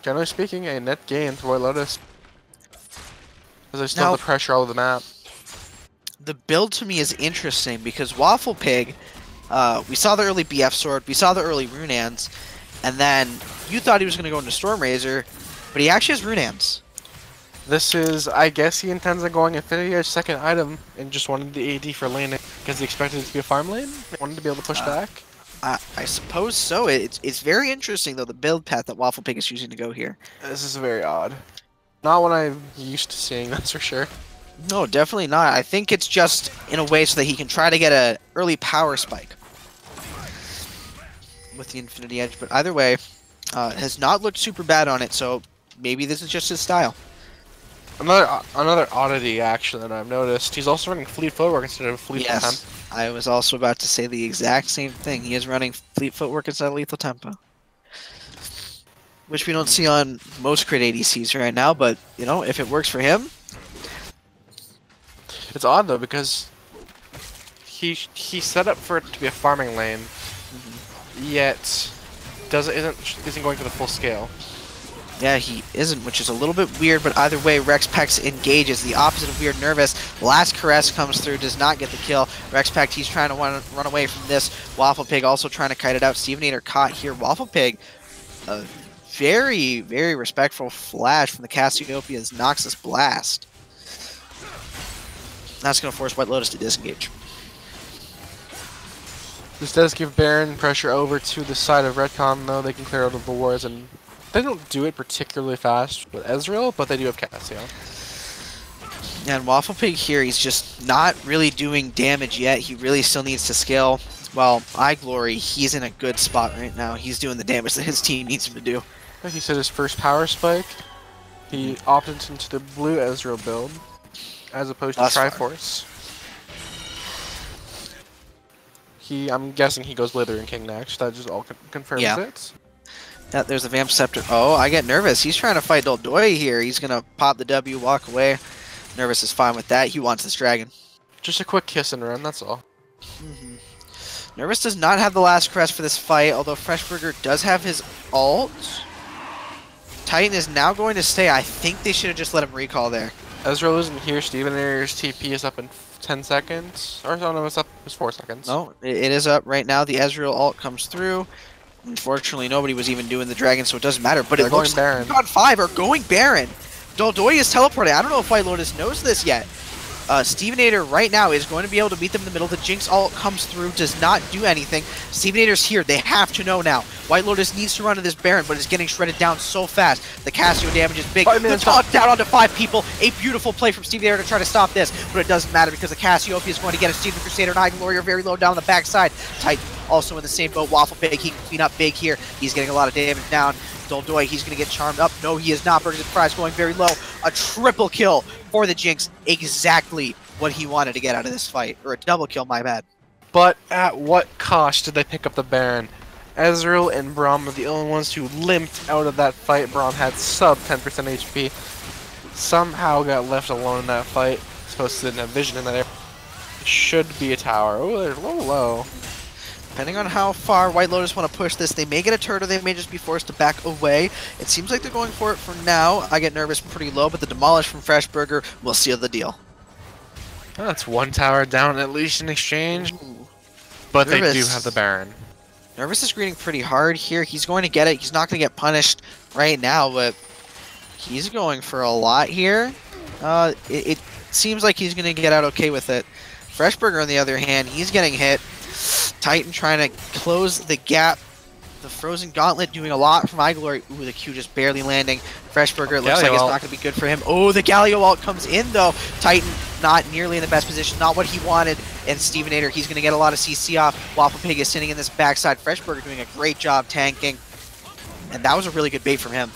generally speaking, a net gain for White Lotus. Because they still have the pressure all over the map. The build to me is interesting because Waffle Pig, we saw the early BF Sword, we saw the early Runehands, and then you thought he was going to go into Storm Razor, but he actually has Runehands. This is, I guess he intends on going Infinity Edge second item and just wanted the AD for laning because he expected it to be a farm lane. Wanted to be able to push back. I suppose so. It's very interesting though, the build path that Waffle Pig is choosing to go here. This is very odd. Not what I'm used to seeing, that's for sure. No, definitely not. I think it's just in a way so that he can try to get an early power spike with the Infinity Edge. But either way, has not looked super bad on it, so maybe this is just his style. Another oddity, actually, that I've noticed. He's also running Fleet Footwork instead of Fleet Tempo. I was also about to say the exact same thing. He is running Fleet Footwork instead of Lethal Tempo. Which we don't see on most crit ADCs right now, but, you know, if it works for him. It's odd, though, because he set up for it to be a farming lane, yet isn't going to the full scale. Yeah, he isn't, which is a little bit weird, but either way, Rexpex engages. The opposite of weird nervous. Last Caress comes through, does not get the kill. Rexpex, he's trying to run away from this. Waffle Pig also trying to kite it out. Stevenator caught here. Waffle Pig, a very, very respectful flash from the Cassiopeia's Noxus Blast. That's going to force White Lotus to disengage. This does give Baron pressure over to the side of Recon, though. They can clear out of the wards, and they don't do it particularly fast with Ezreal, but they do have Cassio. And Waffle Pig here, he's just not really doing damage yet. He really still needs to scale. Well, iGlory, he's in a good spot right now. He's doing the damage that his team needs him to do. Like he said, his first power spike, he opted into the blue Ezreal build, as opposed to Triforce. I'm guessing he goes Wither and King next. That just all confirms it. Yeah, there's the Vamp Scepter. Oh, I get nervous. He's trying to fight Doldoi here. He's going to pop the W, walk away. Nervous is fine with that. He wants this dragon. Just a quick kiss and run, that's all. Nervous does not have the last crest for this fight, although Freshburger does have his ult. Titan is now going to stay. I think they should have just let him recall there. Ezreal isn't here. Stevenator's TP is up in 10 seconds. Or no, it's up. It's 4 seconds. No, it is up right now. The Ezreal ult comes through. Unfortunately, nobody was even doing the dragon, so it doesn't matter. But it looks like God 5 are going Baron. Doldoi is teleporting. I don't know if White Lotus knows this yet. Stevenator right now is going to be able to meet them in the middle. The Jinx ult comes through, does not do anything. Stevenator's here. They have to know now. White Lotus needs to run to this Baron, but it's getting shredded down so fast. The Cassio damage is big. The taunt down onto 5 people. A beautiful play from Stevenator to try to stop this, but it doesn't matter because the Cassiopeia is going to get a Steven Crusader and iGlory are very low down the backside. Titan also in the same boat. Waffle Pig, he can clean up big here. He's getting a lot of damage down. Doldoi, he's going to get charmed up. No, he is not. Burgers Prize going very low. A triple kill for the Jinx. Exactly what he wanted to get out of this fight. Or a double kill, my bad. But at what cost did they pick up the Baron? Ezreal and Braum are the only ones who limped out of that fight. Braum had sub 10% HP. Somehow got left alone in that fight. Supposed to didn't have vision in that area. It should be a tower. Oh, they're a little low. Depending on how far White Lotus want to push this, they may get a turret or they may just be forced to back away. It seems like they're going for it for now. I get nervous pretty low, but the demolish from Freshburger will seal the deal. Oh, that's 1 tower down at least in exchange. Ooh. But Nervous. They do have the Baron. Nervous is greening pretty hard here. He's going to get it. He's not going to get punished right now, but he's going for a lot here. It seems like he's going to get out okay with it. Freshburger, on the other hand, he's getting hit. Titan trying to close the gap. The Frozen Gauntlet doing a lot from iGlory. Ooh, the Q just barely landing. Freshburger, it looks like it's not going to be good for him. Oh, the Galio ult comes in, though. Titan not nearly in the best position, not what he wanted. And Stevenator, he's going to get a lot of CC off. Waffle Pig is sitting in this backside. Freshburger doing a great job tanking. And that was a really good bait from him.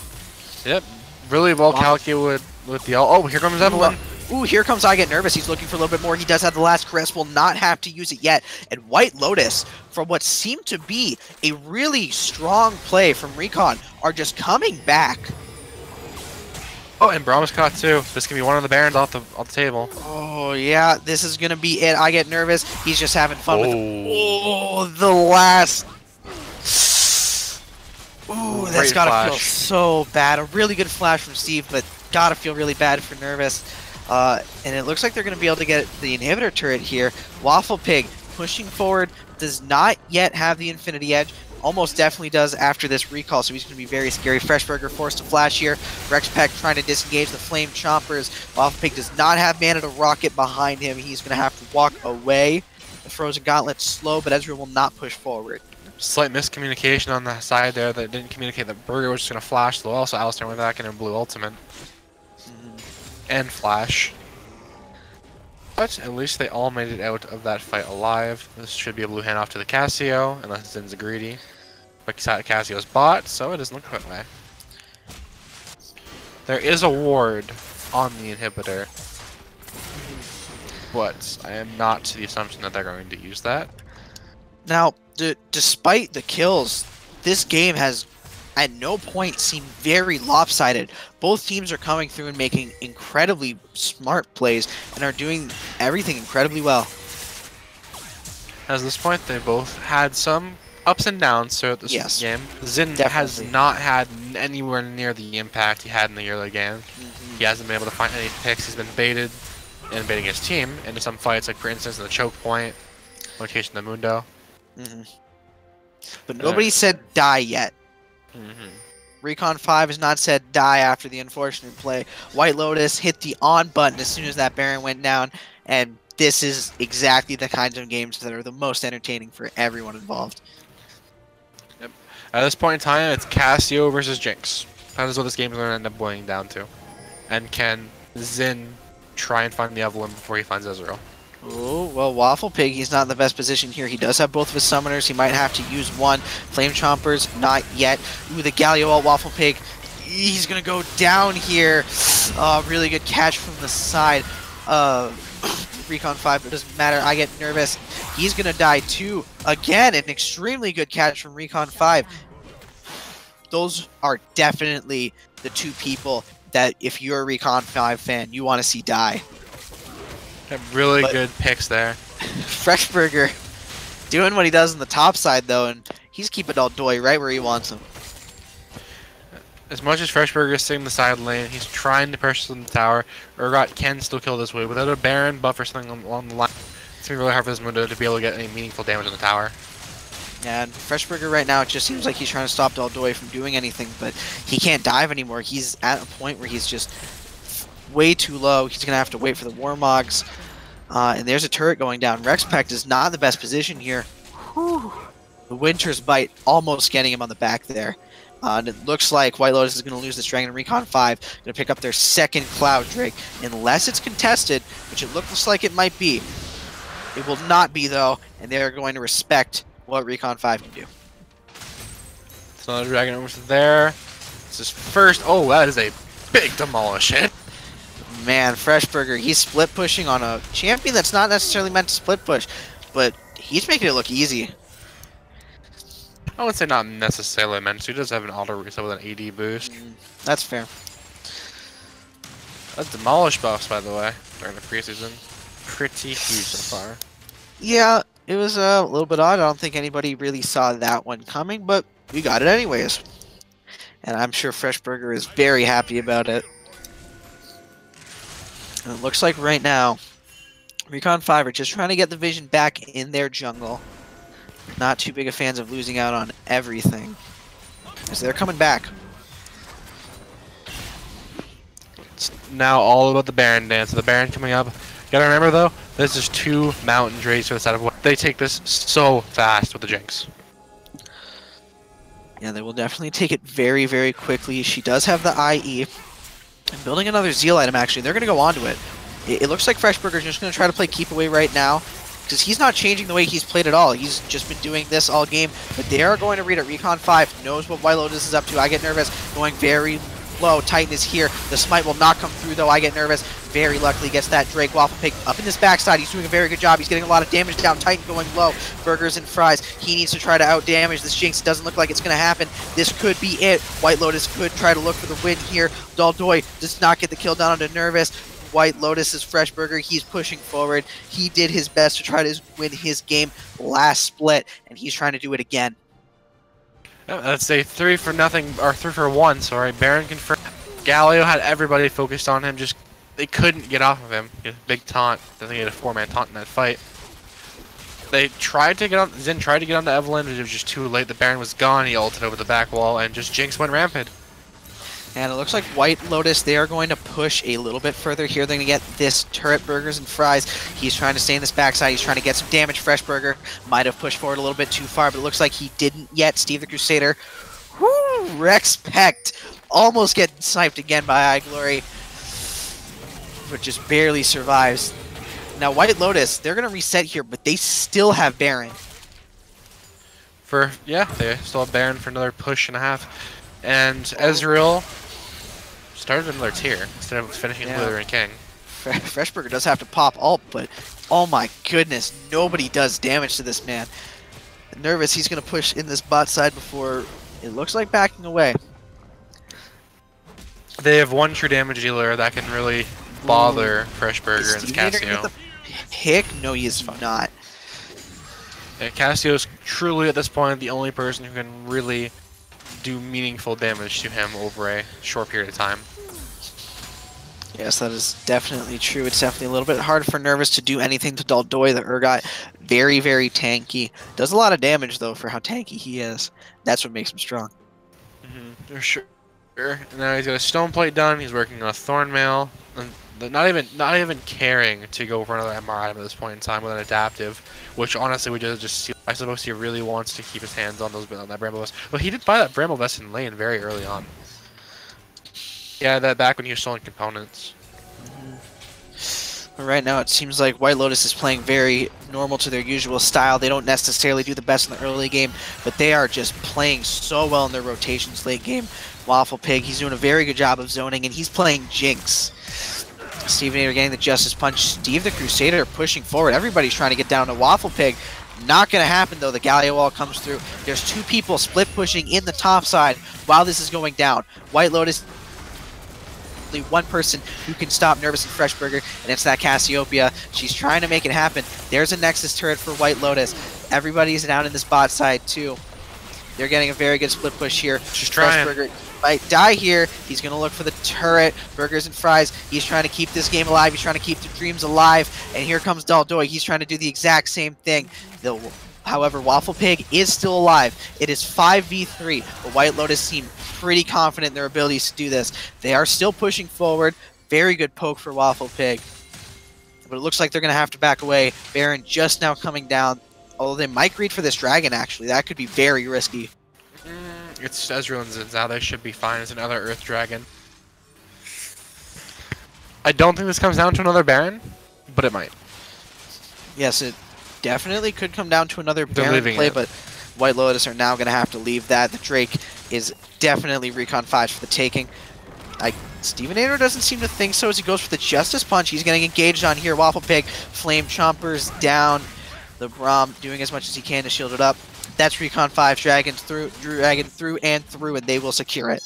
Yep, really well calculated with the ult. Oh, here comes Evelyn. Ooh, here comes I Get Nervous. He's looking for a little bit more. He does have the last caress, will not have to use it yet. And White Lotus, from what seemed to be a really strong play from Recon, are just coming back. Oh, and Brahms caught too. This can be one of the Barons off the table. Oh, yeah, this is going to be it. I Get Nervous. He's just having fun with the last... Ooh, that's got to feel so bad. A really good flash from Steve, but got to feel really bad for Nervous. And it looks like they're going to be able to get the inhibitor turret here. Waffle Pig pushing forward, does not yet have the Infinity Edge. Almost definitely does after this recall, so he's going to be very scary. Freshburger forced to flash here. Rexpeck trying to disengage the Flame Chompers. Waffle Pig does not have mana to rocket behind him. He's going to have to walk away. The Frozen Gauntlet's slow, but Ezreal will not push forward. Slight miscommunication on the side there that didn't communicate that Burger was just going to flash the wall, so Alistair went back in and blue ultimate. And flash. But at least they all made it out of that fight alive. This should be a blue hand off to the Cassio, unless Zin's greedy. But Cassio's bot, so it doesn't look that way. There is a ward on the inhibitor, but I am not to the assumption that they're going to use that. Now, despite the kills, this game has at no point seemed very lopsided. Both teams are coming through and making incredibly smart plays and are doing everything incredibly well. At this point, they both had some ups and downs throughout this game. Zin has not had anywhere near the impact he had in the early game. He hasn't been able to find any picks. He's been baited and baiting his team into some fights, like for instance in the choke point, location of the Mundo. But nobody said die yet. Recon 5 has not said die after the unfortunate play. White Lotus hit the on button as soon as that Baron went down, and this is exactly the kinds of games that are the most entertaining for everyone involved. Yep. At this point in time, it's Cassio versus Jinx. That is what this game is going to end up boiling down to. And can Zin try and find the Evelyn before he finds Ezreal? Oh, well, Waffle Pig, he's not in the best position here. He does have both of his summoners. He might have to use one. Flame Chompers, not yet. Ooh, the Galio ult, Waffle Pig. He's going to go down here. Really good catch from the side. Recon 5, but it doesn't matter. I Get Nervous. He's going to die too. Again, an extremely good catch from Recon 5. Those are definitely the two people that, if you're a Recon 5 fan, you want to see die. Really good picks there. Freshburger doing what he does on the top side, though, and he's keeping Aldoy right where he wants him. As much as Freshburger is sitting in the side lane, he's trying to pressure in the tower. Urgot can still kill this way. Without a Baron buff or something along the line, it's going to be really hard for this Mundo to be able to get any meaningful damage in the tower. Yeah, and Freshburger right now, it just seems like he's trying to stop Aldoy from doing anything, but he can't dive anymore. He's at a point where he's just way too low. He's going to have to wait for the Warmogs. And there's a turret going down. Rexpeck is not in the best position here. Whew. The Winter's Bite almost getting him on the back there. And it looks like White Lotus is going to lose this Dragon. Recon 5 going to pick up their second Cloud Drake. Unless it's contested, which it looks like it might be. It will not be, though, and they're going to respect what Recon 5 can do. It's another Dragon over there. This is first. Oh, that is a big demolish hit. Man, Freshburger, he's split pushing on a champion that's not necessarily meant to split push, but he's making it look easy. I would say not necessarily meant to. He does have an auto reset with an AD boost. That's fair. That's demolish buffs, by the way, during the preseason. Pretty huge so far. Yeah, it was a little bit odd. I don't think anybody really saw that one coming, but we got it anyways. And I'm sure Freshburger is very happy about it. And it looks like right now, Recon 5 are just trying to get the vision back in their jungle. Not too big of fans of losing out on everything, as they're coming back. It's now all about the Baron dance. The Baron coming up. You gotta remember though, this is 2 Mountain Drakes for the side of what they take this so fast with the Jinx. Yeah, they will definitely take it very, very quickly. She does have the IE. And building another Zeal item, actually. They're going to go onto it. It looks like Freshburger's just going to try to play keep away right now, because he's not changing the way he's played at all. He's just been doing this all game. But they are going to read it. Recon 5 knows what White Lotus is up to. I Get Nervous going very low. Titan is here. The smite will not come through, though. I get nervous. Very luckily gets that Drake Waffle Pig up in this backside. He's doing a very good job. He's getting a lot of damage down. Titan going low. Burgers and fries. He needs to try to out-damage this Jinx. It doesn't look like it's going to happen. This could be it. White Lotus could try to look for the win here. Daldoy does not get the kill down onto Nervous. White Lotus is Fresh Burger. He's pushing forward. He did his best to try to win his game last split, and he's trying to do it again. Let's say 3 for nothing, or 3 for 1, sorry. Baron confirmed. Galio had everybody focused on him, just they couldn't get off of him. Big taunt. I think he had a 4-man taunt in that fight. They tried to get on, Zen tried to get onto Evelyn, but it was just too late. The Baron was gone, he ulted over the back wall, and just Jinx went rampant. And it looks like White Lotus, they are going to push a little bit further here. They're going to get this turret, Burgers and Fries. He's trying to stay in this backside. He's trying to get some damage. Fresh Burger might have pushed forward a little bit too far, but it looks like he didn't yet. Steve the Crusader, whoo, Respect, almost getting sniped again by iGlory, but just barely survives. Now White Lotus, they're going to reset here, but they still have Baron. Yeah, they still have Baron for another push and a half. And Ezreal started another tier instead of finishing Wither and King. Freshburger does have to pop ult, but oh my goodness, nobody does damage to this man. Nervous, he's going to push in this bot side before it looks like backing away. They have one true damage dealer that can really bother Freshburger, and it's Cassio. Pick? No, he is not. Yeah, Cassio is truly at this point the only person who can really do meaningful damage to him over a short period of time. Yes, that is definitely true. It's definitely a little bit hard for Nervous to do anything to Daldoy. The Urgot, very, very tanky. Does a lot of damage, though, for how tanky he is. That's what makes him strong. For sure. And now he's got a Stone Plate done. He's working on a Thorn Mail. And not even caring to go for another MR item at this point in time with an adaptive, which honestly we just see. I suppose he really wants to keep his hands on that Bramble Vest. But he did buy that Bramble Vest in lane very early on. Yeah, that back when he was selling components. But right now it seems like White Lotus is playing very normal to their usual style. They don't necessarily do the best in the early game, but they are just playing so well in their rotations late game. Waffle Pig, he's doing a very good job of zoning, and he's playing Jinx. Stevenator getting the Justice Punch. Steve the Crusader pushing forward. Everybody's trying to get down to Waffle Pig. Not going to happen, though. The Galio wall comes through. There's 2 people split pushing in the top side while this is going down. White Lotus, only 1 person who can stop Nervous and Freshburger, and it's that Cassiopeia. She's trying to make it happen. There's a Nexus turret for White Lotus. Everybody's down in this bot side, too. They're getting a very good split push here. She's trying. Freshburger might die here. He's going to look for the turret. Burgers and Fries. He's trying to keep this game alive. He's trying to keep the dreams alive. And here comes Daldoy. He's trying to do the exact same thing. However, Waffle Pig is still alive. It is 5v3. But White Lotus seem pretty confident in their abilities to do this. They are still pushing forward. Very good poke for Waffle Pig. But it looks like they're going to have to back away. Baron just now coming down. Although they might greed for this dragon, actually. That could be very risky. It's Ezreal and Zinzao. They should be fine. It's another Earth Dragon. I don't think this comes down to another Baron, but it might. Yes, it definitely could come down to another Baron play, but White Lotus are now going to have to leave that. The Drake is definitely Recon 5 for the taking. Stevenator doesn't seem to think so as he goes for the Justice Punch. He's getting engaged on here. Waffle Pig, Flame Chompers down. The Braum doing as much as he can to shield it up. That's Recon 5, Dragon through and through, and they will secure it.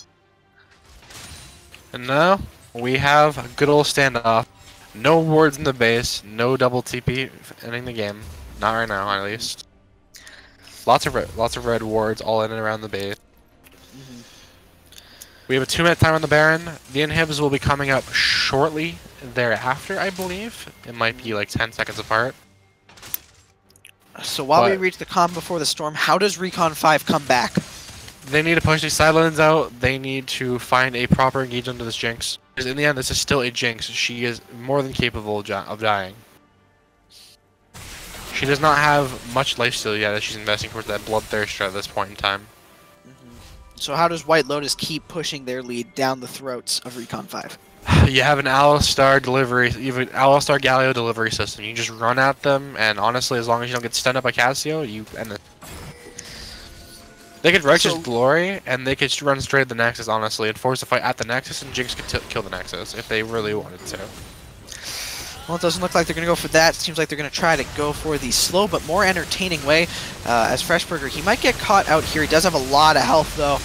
And now we have a good old standoff. No wards in the base, no double TP ending the game. Not right now, at least. Lots of red wards all in and around the base. We have a 2-minute time on the Baron. The inhibs will be coming up shortly thereafter, I believe. It might be like 10 seconds apart. So while we reach the calm before the storm, how does Recon 5 come back? They need to push these sidelines out. They need to find a proper engagement to this Jinx. Because in the end, this is still a Jinx. She is more than capable of dying. She does not have much lifesteal yet as she's investing towards that Bloodthirster at this point in time. So how does White Lotus keep pushing their lead down the throats of Recon 5? You have an Alistar delivery, even Alistar Galio delivery system. You just run at them, and honestly, as long as you don't get stunned up by Cassio, you end it. They could Righteous So- Glory, and they could run straight to the Nexus, honestly, and force a fight at the Nexus, and Jinx could kill the Nexus if they really wanted to. Well, it doesn't look like they're going to go for that. It seems like they're going to try to go for the slow but more entertaining way. As Freshburger, he might get caught out here. He does have a lot of health, though.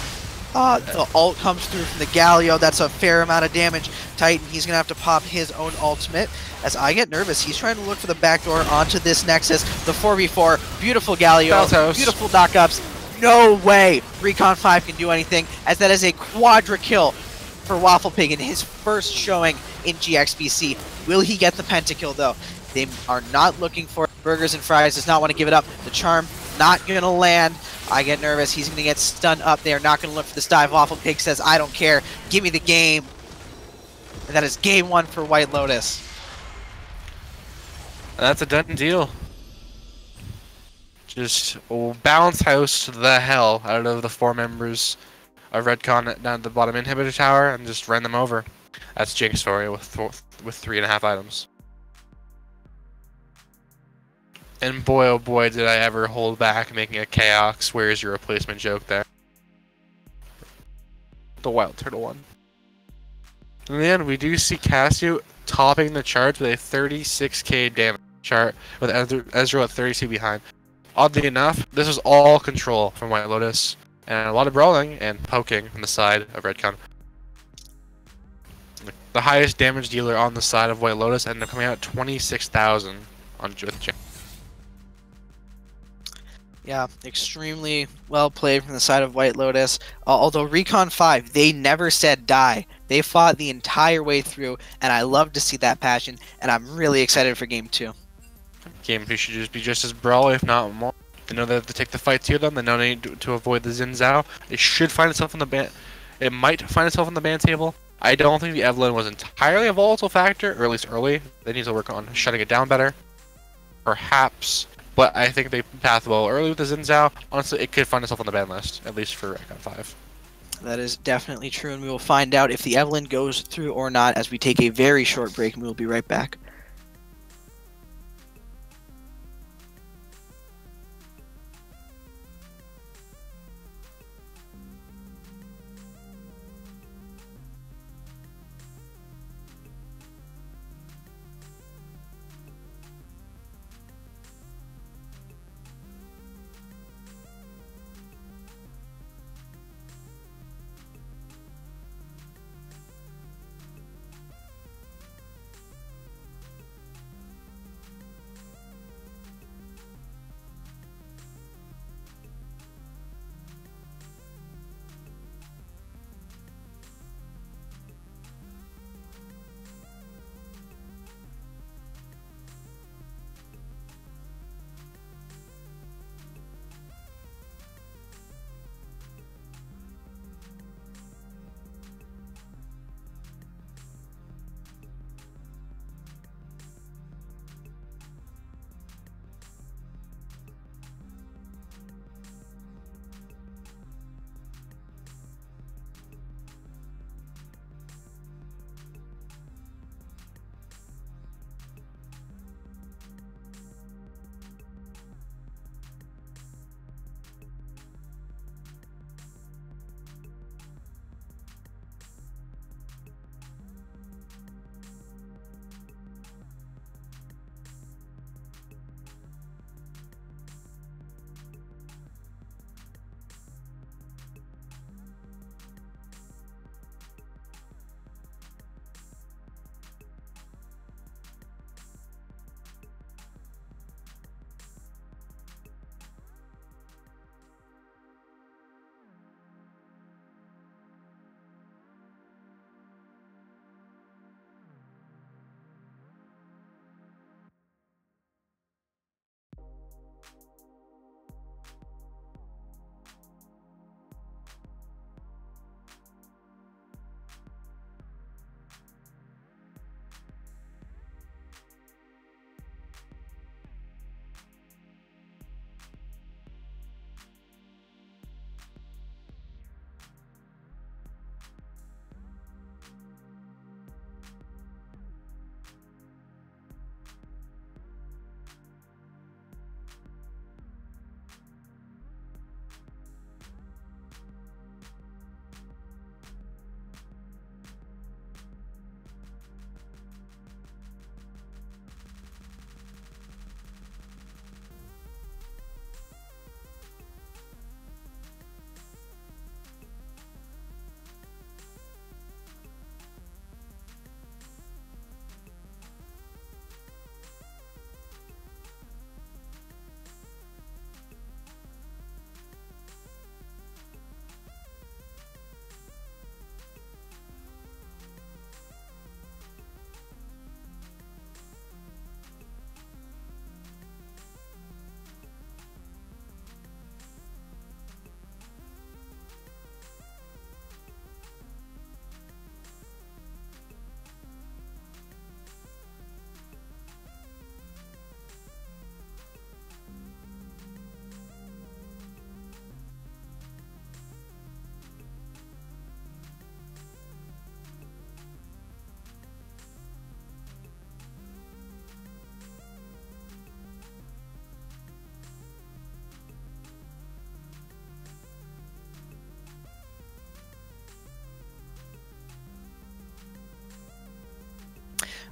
The ult comes through from the Galio. That's a fair amount of damage. Titan, he's going to have to pop his own ultimate. As I get nervous, he's trying to look for the backdoor onto this Nexus. The 4v4, beautiful Galio, beautiful knockups. No way Recon 5 can do anything, as that is a quadra kill for Waffle Pig in his first showing in GXPC. Will he get the pentakill, though? They are not looking for it. Burgers and Fries does not want to give it up. The charm not going to land. I get nervous. He's going to get stunned up. They are not going to look for this dive. Waffle Pig says, I don't care. Give me the game. And that is game 1 for White Lotus. That's a done deal. Just bounce house the hell out of the 4 members of Redcon down at the bottom inhibitor tower and just run them over. That's Jinx for you with 3.5 items. And boy, oh boy, did I ever hold back making a Chaos "Where's your replacement" joke there. The Wild Turtle one. In the end, we do see Cassio topping the charts with a 36k damage chart, with Ezreal at 32 behind. Oddly enough, this was all control from White Lotus, and a lot of brawling and poking from the side of Redcon. The highest damage dealer on the side of White Lotus ended up coming out at 26,000 with Jinx. Yeah, extremely well played from the side of White Lotus. Although Recon 5, they never said die. They fought the entire way through, and I love to see that passion, and I'm really excited for Game 2. Game 2 should just be just as brawly, if not more. They know they have to take the fight to them. They know they need to avoid the Xin Zhao. It should find itself on the ban. It might find itself on the ban table. I don't think the Evelynn was entirely a volatile factor, or at least early. They need to work on shutting it down better. Perhaps. But I think they path well early with the Xin Zhao. Honestly, it could find itself on the ban list, at least for Recon 5. That is definitely true, and we will find out if the Evelynn goes through or not as we take a very short break, and we will be right back.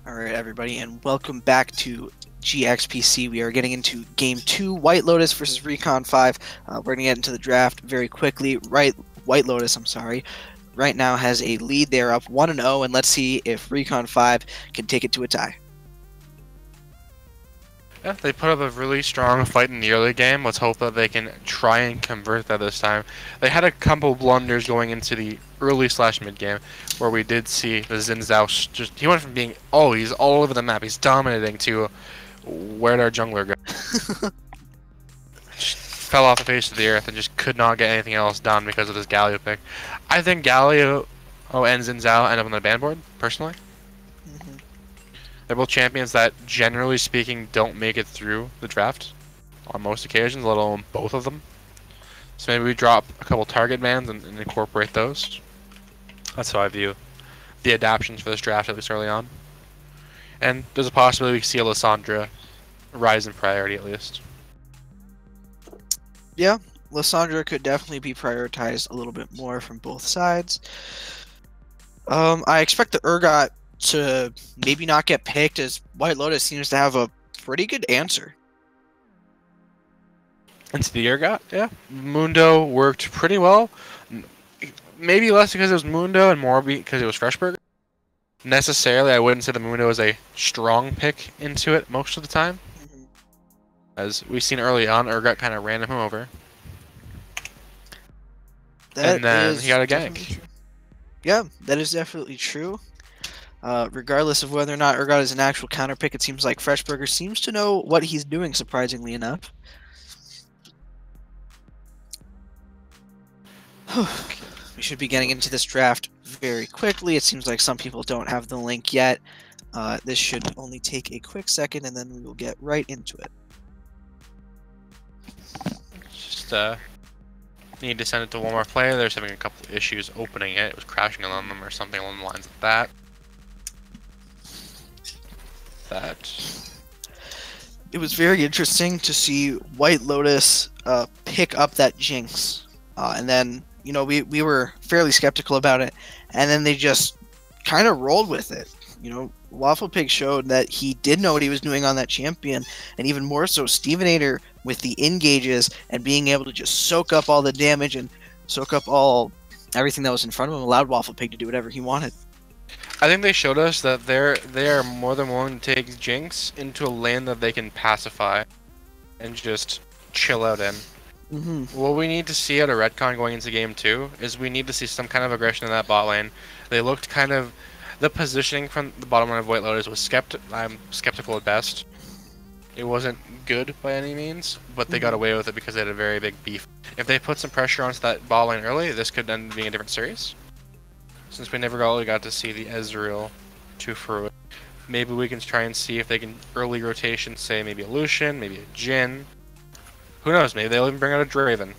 All right, everybody, and welcome back to GXPC. We are getting into Game 2, White Lotus versus Recon 5. We're going to get into the draft very quickly. White Lotus, I'm sorry, right now has a lead. They're up 1-0, and let's see if Recon 5 can take it to a tie. Yeah, they put up a really strong fight in the early game. Let's hope that they can try and convert that this time. They had a couple blunders going into the early/mid game, where we did see the Xin Zhao he went from being he's all over the map, he's dominating, to where'd our jungler go? Fell off the face of the earth and just could not get anything else done because of this Galio pick. I think Galio and Xin Zhao end up on the ban board, personally. They're both champions that, generally speaking, don't make it through the draft on most occasions, let alone both of them. So maybe we drop a couple target bans and incorporate those. That's how I view the adaptions for this draft, at least early on. And there's a possibility we can see a Lissandra rise in priority, at least. Yeah, Lissandra could definitely be prioritized a little bit more from both sides. I expect the Urgot to maybe not get picked, as White Lotus seems to have a pretty good answer. Into the Urgot, yeah. Mundo worked pretty well. Maybe less because it was Mundo and more because it was Freshburger. Necessarily, I wouldn't say the Mundo is a strong pick into it most of the time. As we've seen early on, Urgot kind of ran him over. And then he got a gank. Yeah, that is definitely true. Regardless of whether or not Urgot is an actual counter pick, it seems like Freshburger seems to know what he's doing, surprisingly enough. We should be getting into this draft very quickly. It seems like some people don't have the link yet. This should only take a quick second, and then we will get right into it. Just need to send it to one more player. There's having a couple issues opening it. It was crashing on them or something along the lines of that. It was very interesting to see White Lotus pick up that Jinx, and then we were fairly skeptical about it, and then they just kind of rolled with it. Waffle Pig showed that he did know what he was doing on that champion, and even more so, Stevenator with the engages and being able to just soak up all the damage and soak up everything that was in front of him allowed Waffle Pig to do whatever he wanted. I think they showed us that they are more than willing to take Jinx into a lane that they can pacify and just chill out in. What we need to see out of Recon going into Game 2 is we need to see some kind of aggression in that bot lane. They looked the positioning from the bottom line of White Lotus was I'm skeptical at best. It wasn't good by any means, but they got away with it because they had a very big beef. If they put some pressure onto that bot lane early, this could end up being a different series. Since we never really got to see the Ezreal to fruit, maybe we can try and see if they can early rotation, say maybe a Lucian, maybe a Jhin. Who knows, maybe they'll even bring out a Draven.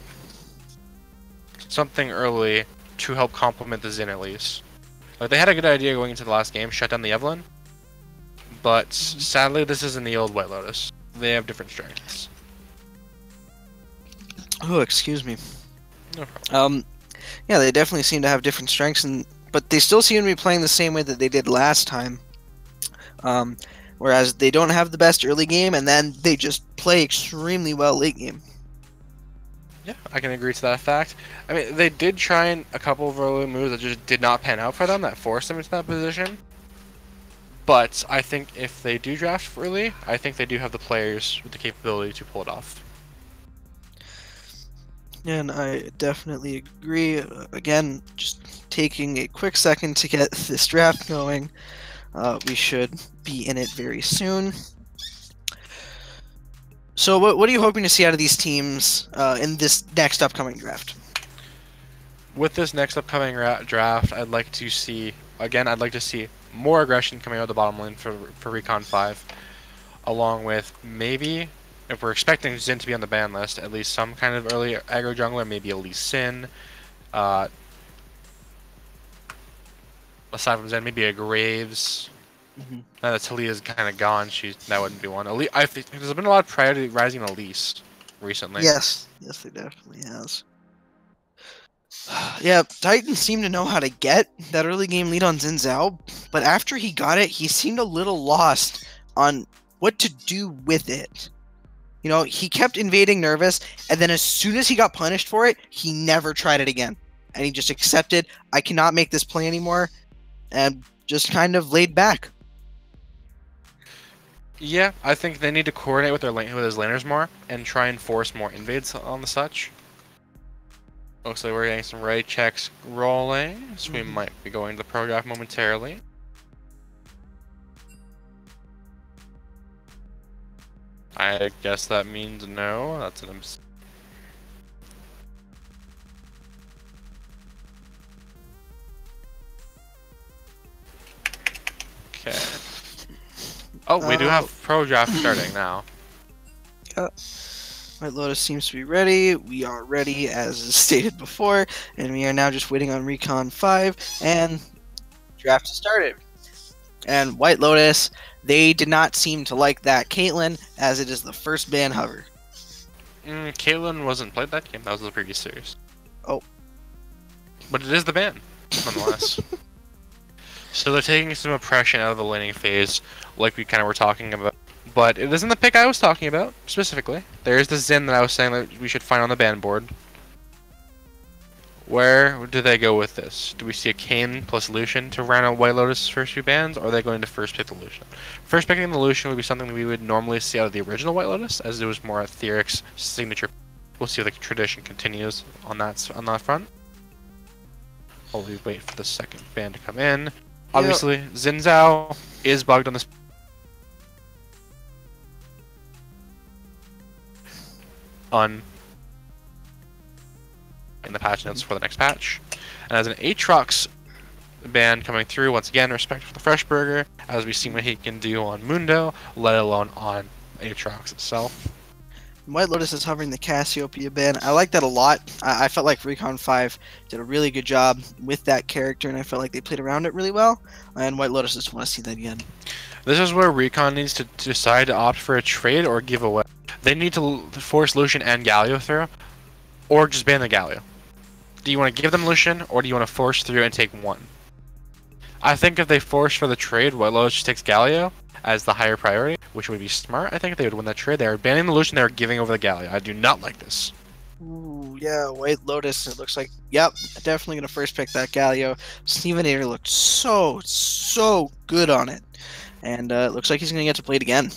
Something early to help complement the Xin at least. Like, they had a good idea going into the last game, shut down the Evelynn. But sadly, this isn't the old White Lotus. They have different strengths. Oh, excuse me. No problem. Yeah, they definitely seem to have different strengths, but they still seem to be playing the same way that they did last time. Whereas they don't have the best early game, and then they just play extremely well late game. Yeah, I can agree to that fact. I mean, they did try a couple of early moves that just did not pan out for them, that forced them into that position. But I think if they do draft early, I think they do have the players with the capability to pull it off. And I definitely agree. Again, just taking a quick second to get this draft going. We should be in it very soon. So what are you hoping to see out of these teams in this next upcoming draft? With this next upcoming draft, I'd like to see more aggression coming out of the bottom lane for Recon 5, along with maybe, if we're expecting Xin to be on the ban list, at least some kind of early aggro jungler, maybe a Lee Sin. Aside from Zen, maybe a Graves. Now that Talia's kind of gone, that wouldn't be one. I think there's been a lot of priority rising Elise recently. Yes, there definitely has. Yeah, Titan seemed to know how to get that early game lead on Xin Zhao, but after he got it, he seemed a little lost on what to do with it. You know, he kept invading Nervous, and then as soon as he got punished for it, he never tried it again. And he just accepted, I cannot make this play anymore, and just kind of laid back. Yeah, I think they need to coordinate with with his laners more and try and force more invades on the such. Looks like we're getting some raid checks rolling, so we might be going to the pro draft momentarily. I guess that means no. That's an okay. Oh, we do have pro draft starting now. White Lotus seems to be ready. We are ready, as stated before, and we are now just waiting on Recon 5, and draft has started. And White Lotus, they did not seem to like that Caitlyn, as it is the first ban hover. Caitlyn wasn't played that game. That was the previous series. Oh. But it is the ban, nonetheless. So they're taking some oppression out of the laning phase, like we kind of were talking about. But it isn't the pick I was talking about, specifically. There's the Xin that I was saying that we should find on the ban board. Where do they go with this? Do we see a Kayn plus Lucian to round out White Lotus' first few bans, or are they going to first pick the Lucian? First picking the Lucian would be something that we would normally see out of the original White Lotus, as it was more a Theoric's signature. We'll see if the tradition continues on that front. While we wait for the second ban to come in. Obviously, Xin Zhao is bugged on this. In the patch notes for the next patch. And as an Aatrox ban coming through, once again, respect for the Fresh Burger, as we see what he can do on Mundo, let alone on Aatrox itself. White Lotus is hovering the Cassiopeia ban. I like that a lot. I felt like Recon 5 did a really good job with that character, and I felt like they played around it really well. And White Lotus just want to see that again. This is where Recon needs to decide to opt for a trade or give away. They need to force Lucian and Galio through, or just ban the Galio. Do you want to give them Lucian, or do you want to force through and take one? I think if they force for the trade, White Lotus just takes Galio as the higher priority, which would be smart. I think they would win that trade. They are banning the Lucian, they are giving over the Galio. I do not like this. Ooh, yeah, White Lotus, it looks like, yep, definitely going to first pick that Galio. Stevenator looked so good on it. And it looks like he's going to get to play it again.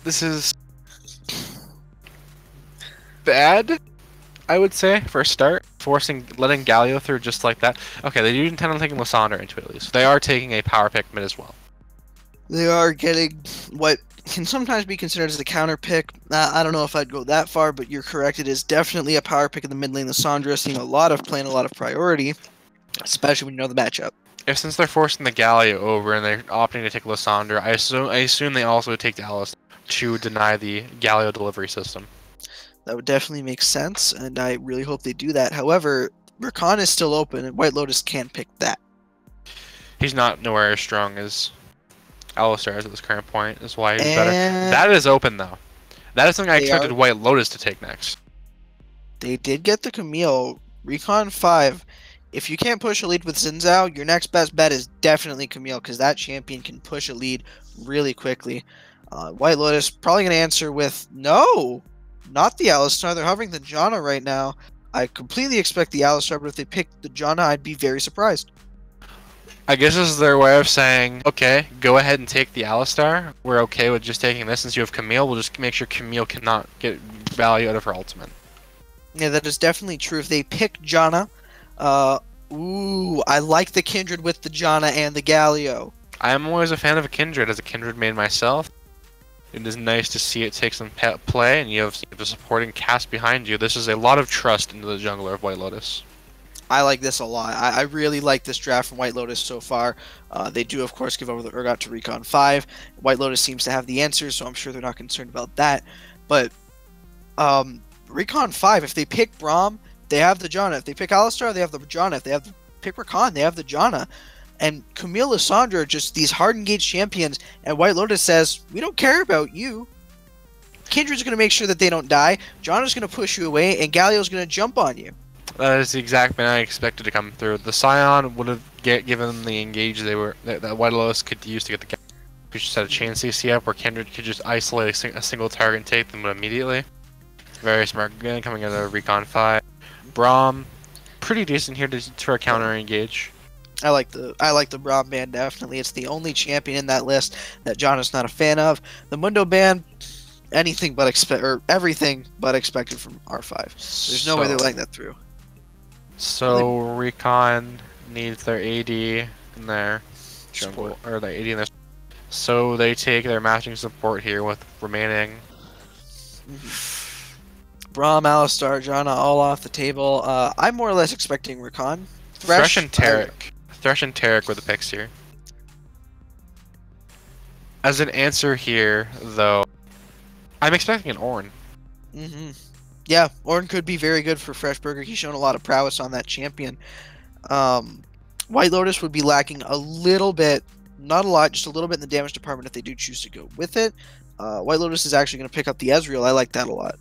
This is bad, I would say, for a start. Letting Galio through just like that. Okay, they do intend on taking Lysandre into it at least. They are taking a power pick mid as well. They are getting what can sometimes be considered as a counter pick. I don't know if I'd go that far, but you're correct. It is definitely a power pick in the mid lane. Lysandre seeing playing a lot of priority, especially when you know the matchup. If since they're forcing the Galio over and they're opting to take Lysandre, I assume they also take the Alice to deny the Galio delivery system. That would definitely make sense, and I really hope they do that. However, Recon is still open, and White Lotus can't pick that. He's not nowhere as strong as Alistar is at this current point. Is why he's better. That is open though. That is something I expected White Lotus to take next. They did get the Camille. Recon 5. If you can't push a lead with Xin Zhao, your next best bet is definitely Camille, because that champion can push a lead really quickly. White Lotus probably going to answer with no, not the Alistar. They're hovering the Janna right now. I completely expect the Alistar, but if they pick the Janna, I'd be very surprised. I guess this is their way of saying, okay, go ahead and take the Alistar. We're okay with just taking this. Since you have Camille, we'll just make sure Camille cannot get value out of her ultimate. Yeah, that is definitely true. If they pick Janna, ooh, I like the Kindred with the Janna and the Galio. I'm always a fan of a Kindred, as a Kindred main myself. It is nice to see it take some play, and you have the supporting cast behind you. This is a lot of trust into the jungler of White Lotus. I like this a lot. I really like this draft from White Lotus so far. They do, of course, give over the Urgot to Recon 5. White Lotus seems to have the answers, so I'm sure they're not concerned about that. But Recon 5, if they pick Braum, they have the Janna. If they pick Alistar, they have the Janna. If they pick Recon, they have the Janna. And Camille, Lysandre are just these hard engaged champions, and White Lotus says, we don't care about you. Kindred's going to make sure that they don't die. John is going to push you away, and Galio's going to jump on you. That is the exact plan I expected to come through. The Scion would have given them the engage that White Lotus could use to get the. We just had a chain CC up where Kindred could just isolate a single target and take them immediately. Very smart again, coming out of Recon 5. Braum, pretty decent here for a counter engage. I like the Braum ban definitely. It's the only champion in that list that John is not a fan of. The Mundo ban, everything but expected from R5. There's no way they're letting that through. So Recon needs their AD in their jungle, or their AD in their. So they take their matching support here with remaining. Braum, Alistar, Janna all off the table. I'm more or less expecting Recon. Thresh and Taric. Thresh and Taric were the picks here. As an answer here, though, I'm expecting an Ornn. Yeah, Ornn could be very good for Freshburger. He's shown a lot of prowess on that champion. White Lotus would be lacking a little bit, not a lot, just a little bit in the damage department if they do choose to go with it. White Lotus is actually going to pick up the Ezreal. I like that a lot.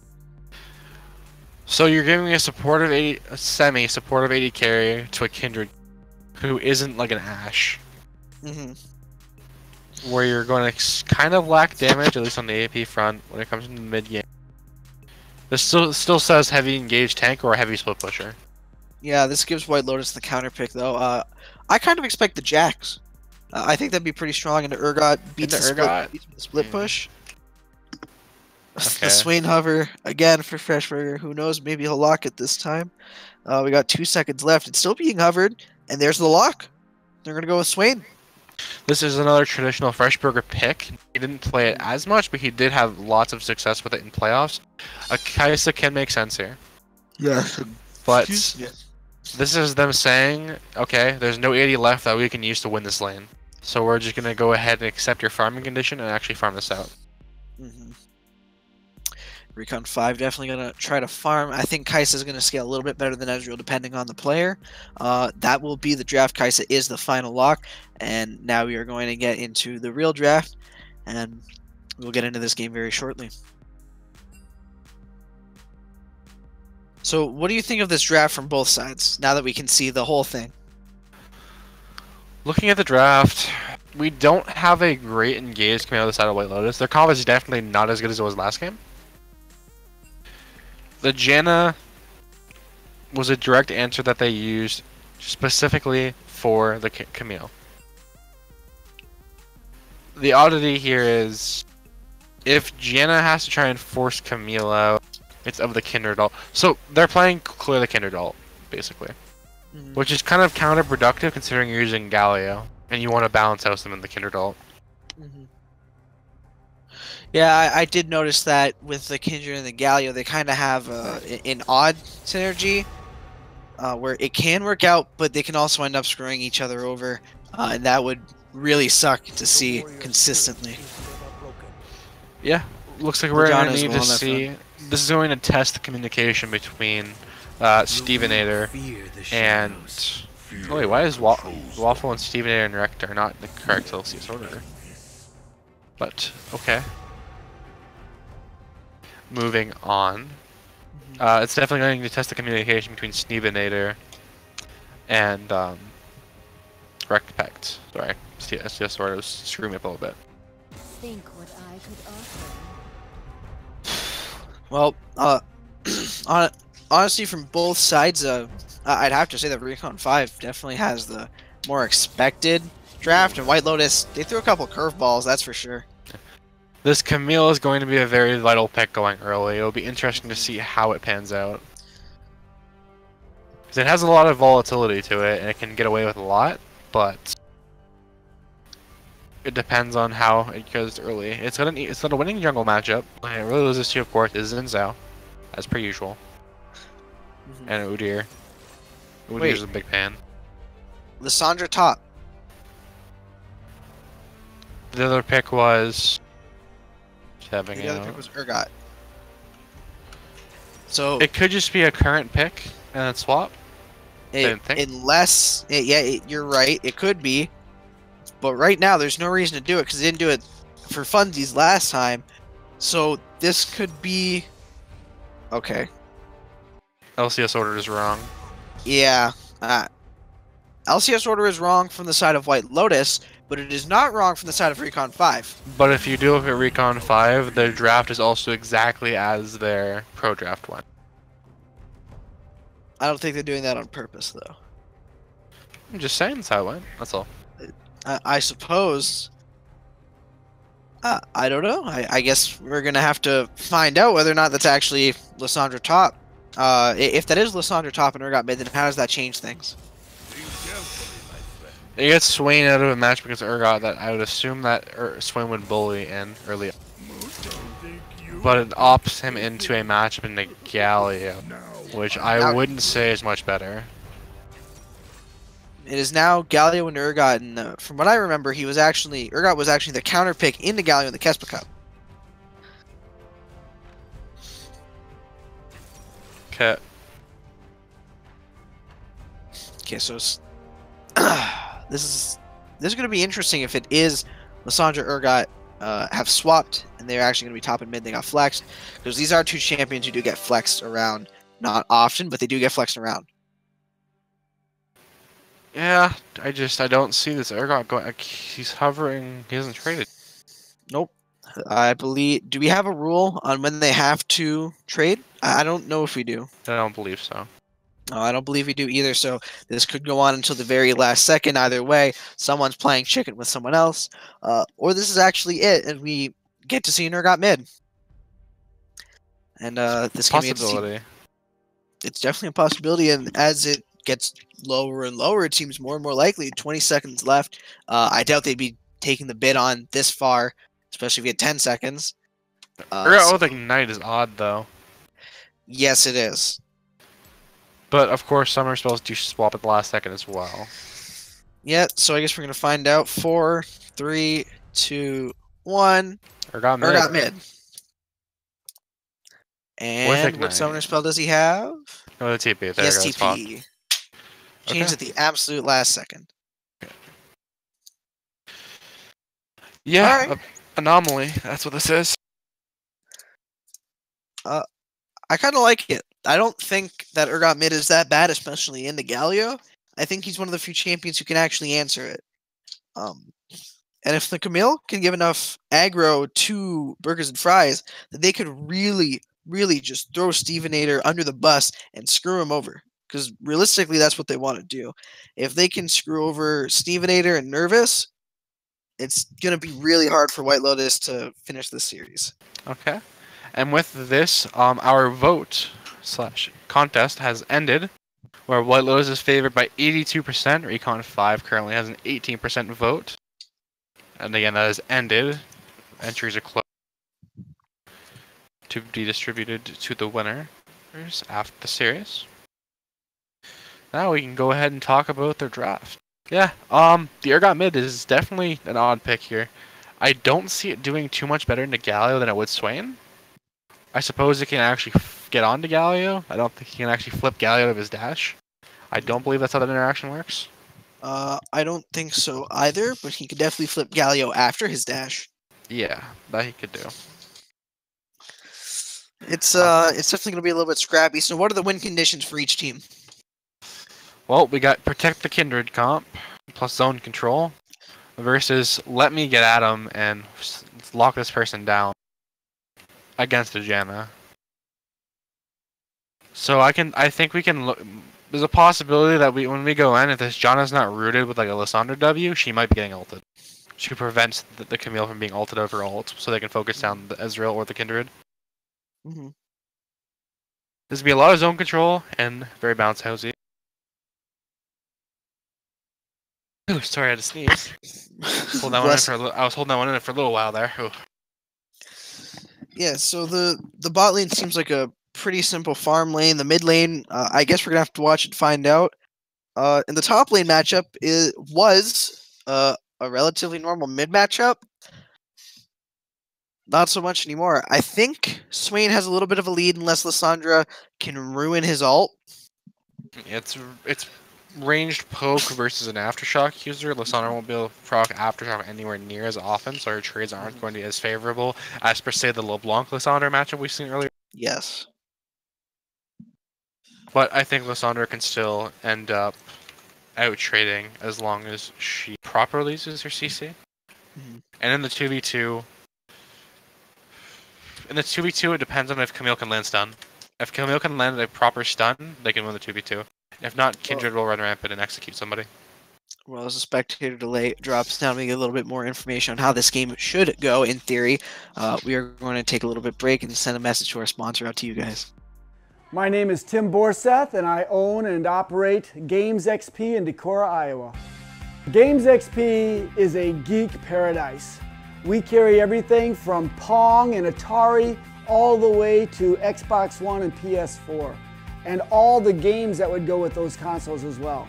So you're giving a supportive semi-supportive AD carry to a Kindred who isn't like an Ashe. Where you're going to kind of lack damage, at least on the AP front, when it comes to the mid game. This still says heavy engaged tank or a heavy split pusher. Yeah, this gives White Lotus the counter pick though. I kind of expect the Jax. I think that'd be pretty strong, and the Urgot beats the split push. Okay. The Swain hover again for Freshburger. Who knows? Maybe he'll lock it this time. We got 2 seconds left. It's still being hovered, and there's the lock. They're gonna go with Swain. This is another traditional Freshburger pick. He didn't play it as much, but he did have lots of success with it in playoffs. A Kai'Sa can make sense here. Yeah. But this is them saying, okay, there's no 80 left that we can use to win this lane. So we're just going to go ahead and accept your farming condition and actually farm this out. Recon 5 definitely going to try to farm. I think Kai'Sa is going to scale a little bit better than Ezreal depending on the player. That will be the draft. Kai'Sa is the final lock. And now we are going to get into the real draft. And we'll get into this game very shortly. So what do you think of this draft from both sides, now that we can see the whole thing? Looking at the draft, we don't have a great engage coming out of the side of White Lotus. Their comp is definitely not as good as it was last game. The Janna was a direct answer that they used specifically for the Camille. The oddity here is, if Janna has to try and force Camille out, it's of the Kindred ult. So they're playing clear the Kindred ult, basically. Which is kind of counterproductive considering you're using Galio, and you want to balance out some in the Kindred ult. Yeah, I did notice that with the Kindred and the Galio, they kind of have an odd synergy, where it can work out, but they can also end up screwing each other over, and that would really suck to see consistently. Yeah, looks like we're going to need to see... This is going to test the communication between Stevenator and... Oh wait, why is Waffle and Stevenator and Rector not the correct Celsius order? But, okay. Moving on. It's definitely going to test the communication between Stevenator and Rectpect. Sorry, STS order was screwing me up a little bit. Think what I could offer. Well, honestly, from both sides, I'd have to say that Recon 5 definitely has the more expected draft, and White Lotus, they threw a couple curveballs, that's for sure. This Camille is going to be a very vital pick going early. It'll be interesting to see how it pans out. Because it has a lot of volatility to it, and it can get away with a lot, but it depends on how it goes early. It's got a winning jungle matchup. It really loses to, of course, is Xin Zhao, as per usual. And Udyr. Udyr's a big fan. Lissandra top. The other pick was... The other pick was Urgot. So it could just be a current pick and then swap. Unless, you're right. It could be, but right now there's no reason to do it because they didn't do it for funsies last time. So this could be... Okay. LCS order is wrong. Yeah. LCS order is wrong from the side of White Lotus, but it is not wrong from the side of Recon 5. But if you do look at Recon 5, their draft is also exactly as their pro draft went. I don't think they're doing that on purpose, though. I'm just saying that's how it went. That's all. I suppose. I don't know. I guess we're going to have to find out whether or not that's actually Lissandra top. If that is Lissandra top and Urgot mid, then how does that change things? It gets Swain out of a match because Urgot that I would assume that Swain would bully in early. But it opts him into a matchup in the Galio, which I wouldn't say is much better. It is now Galio and Urgot, and from what I remember, Urgot was actually the counter pick in the Galio in the Kespa Cup. Okay. Okay, so this is going to be interesting if it is Lissandra Urgot have swapped and they're actually going to be top and mid. They got flexed because these are two champions who do get flexed around, not often, but they do get flexed around. Yeah, I don't see this Urgot going. He's hovering. He hasn't traded. Nope. I believe. Do we have a rule on when they have to trade? I don't know if we do. I don't believe so. No, I don't believe we do either. So this could go on until the very last second. Either way, someone's playing chicken with someone else, or this is actually it, and we get to see an Urgot mid. And this can be Possibility. It's definitely a possibility, and as it gets lower and lower, it seems more and more likely. 20 seconds left. I doubt they'd be taking the bid on this far, especially if you had 10 seconds. Urgot with Ignite is odd, though. Yes, it is. But, of course, summer spells do swap at the last second as well. Yeah, so I guess we're going to find out. 4, 3, 2, 1. Urgot mid. Urgot mid. And what summoner spell does he have? Oh, the TP. There Yes, goes TP. Changed at the absolute last second. Yeah, right. Anomaly. That's what this is. I kind of like it. I don't think that Urgot mid is that bad, especially in the Galio. I think he's one of the few champions who can actually answer it. And if the Camille can give enough aggro to Burgers and Fries, that they could really, really just throw Stevenator under the bus and screw him over. Because realistically, that's what they want to do. If they can screw over Stevenator and Nervous, it's going to be really hard for White Lotus to finish this series. Okay. And with this, our vote / contest has ended, where White Lotus is favored by 82%. Recon 5 currently has an 18% vote. And again, that has ended. Entries are closed to be distributed to the winners after the series. Now we can go ahead and talk about their draft. Yeah, the Urgot mid is definitely an odd pick here. I don't see it doing too much better in the Galio than it would Swain. I suppose it can actually get onto Galio. I don't think he can actually flip Galio out of his dash. I don't believe that's how that interaction works. I don't think so either, but he could definitely flip Galio after his dash. Yeah, that he could do. It's definitely going to be a little bit scrappy. So what are the win conditions for each team? Well, we got Protect the Kindred comp, plus Zone Control, versus Let Me Get at him and lock this person down against a Janna. So I think we can look. There's a possibility that when we go in, if this Janna's not rooted with like a Lissandra W, she might be getting ulted. She prevents the Camille from being ulted over ult, so they can focus down the Ezreal or the Kindred. Mm-hmm. There's gonna be a lot of zone control and very bounce housey. Ooh, sorry, I had to sneeze. I was holding that one in for a little while there. Ooh. Yeah, so the bot lane seems like a pretty simple farm lane. The mid lane, I guess we're gonna have to watch and find out. And the top lane matchup was a relatively normal mid matchup. Not so much anymore. I think Swain has a little bit of a lead unless Lissandra can ruin his ult. It's ranged poke versus an aftershock user, Lysandra won't be able to proc aftershock anywhere near as often, so her trades aren't going to be as favorable as per se the LeBlanc Lysandra matchup we've seen earlier. Yes. But I think Lysandra can still end up out trading as long as she properly uses her CC. And in the 2v2, it depends on if Camille can land stun. If Camille can land a proper stun, they can win the 2v2. If not, Kindred will run rampant and execute somebody. Well, as a spectator delay drops down, we get a little bit more information on how this game should go in theory. We are going to take a little bit break and send a message to our sponsor out to you guys. My name is Tim Borseth, and I own and operate Games XP in Decorah, Iowa. Games XP is a geek paradise. We carry everything from Pong and Atari all the way to Xbox One and PS4, and all the games that would go with those consoles as well.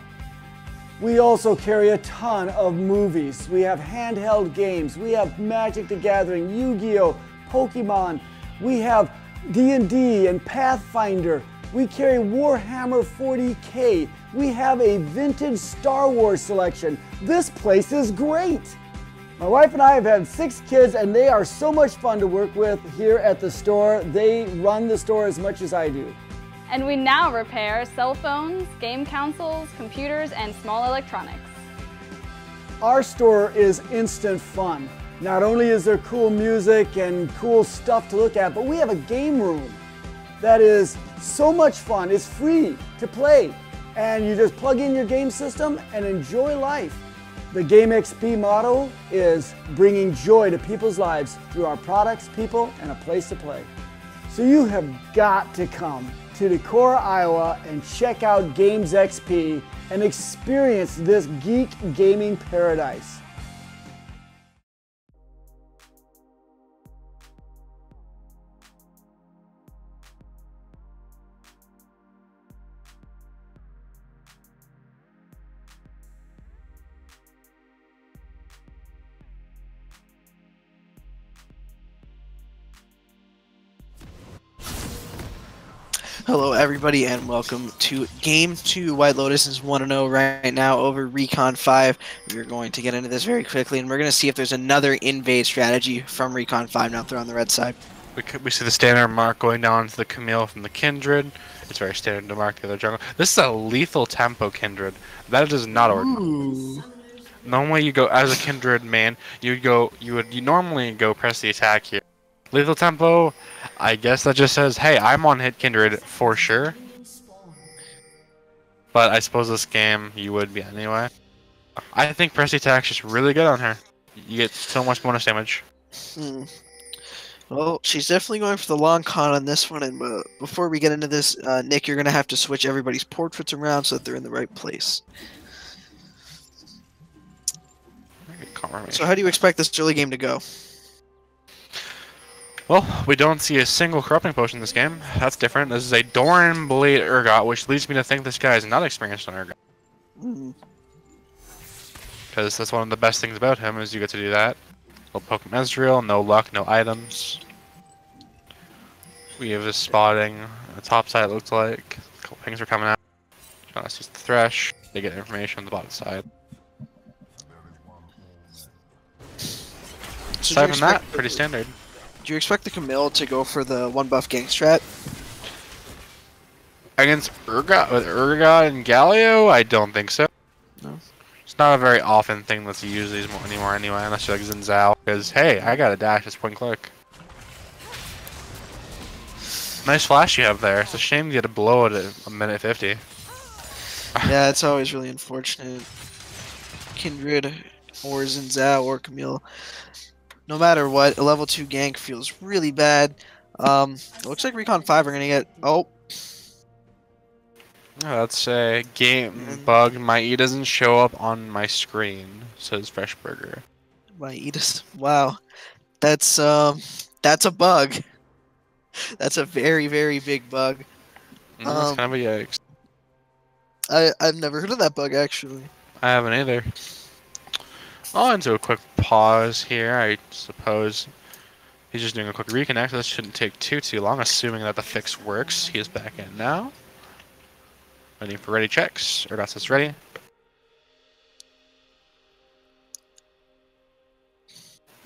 We also carry a ton of movies. We have handheld games. We have Magic the Gathering, Yu-Gi-Oh, Pokemon. We have D&D and Pathfinder. We carry Warhammer 40K. We have a vintage Star Wars selection. This place is great. My wife and I have had 6 kids, and they are so much fun to work with here at the store. They run the store as much as I do. And we now repair cell phones, game consoles, computers, and small electronics. Our store is instant fun. Not only is there cool music and cool stuff to look at, but we have a game room that is so much fun. It's free to play, and you just plug in your game system and enjoy life. The Game XP motto is bringing joy to people's lives through our products, people, and a place to play. So you have got to come to Decorah, Iowa, and check out Games XP and experience this geek gaming paradise. Hello everybody and welcome to Game 2. White Lotus is 1-0 right now over Recon 5. We're going to get into this very quickly and we're going to see if there's another invade strategy from Recon 5 now they're on the red side. We see the standard mark going down to the Camille from the Kindred. It's very standard to mark the other jungle. This is a lethal tempo Kindred. That is not ordinary. Normally you go as a Kindred man, you normally go press the attack here. Lethal tempo, I guess that just says, hey, I'm on hit Kindred for sure. But I suppose this game you would be anyway. I think press the attack is just really good on her. You get so much bonus damage. Well, she's definitely going for the long con on this one, and before we get into this, Nick, you're going to have to switch everybody's portraits around so that they're in the right place. So how do you expect this early game to go? Well, we don't see a single corrupting potion in this game. That's different. This is a Doran Blade Urgot, which leads me to think this guy is not experienced on Urgot. Because that's one of the best things about him is you get to do that. No Pokemon Ezreal, no luck, no items. We have this spotting. The top side it looks like. A couple pings are coming out. Trying to see the Thresh. They get information on the bottom side. So aside from that, pretty standard. Do you expect the Camille to go for the one buff gang strat? Against Urgot, with Urgot and Galio? I don't think so. No. It's not a very often thing that's used these anymore anyway, unless you're like Xin Zhao. Because, hey, I got a dash, it's point click. Nice flash you have there. It's a shame you get to blow it at a minute 50. Yeah, it's always really unfortunate. Kindred or Xin Zhao or Camille. No matter what, a level 2 gank feels really bad. It looks like Recon 5 are going to get... Oh. That's a game bug. My E doesn't show up on my screen, says Freshburger. My E does... Wow. That's a bug. That's a very, very big bug. That's kind of a yikes. I've never heard of that bug, actually. I haven't either. I'll into a quick pause here. I suppose he's just doing a quick reconnect. This shouldn't take too long, assuming that the fix works. He is back in now. Waiting for ready checks. Urgot says ready.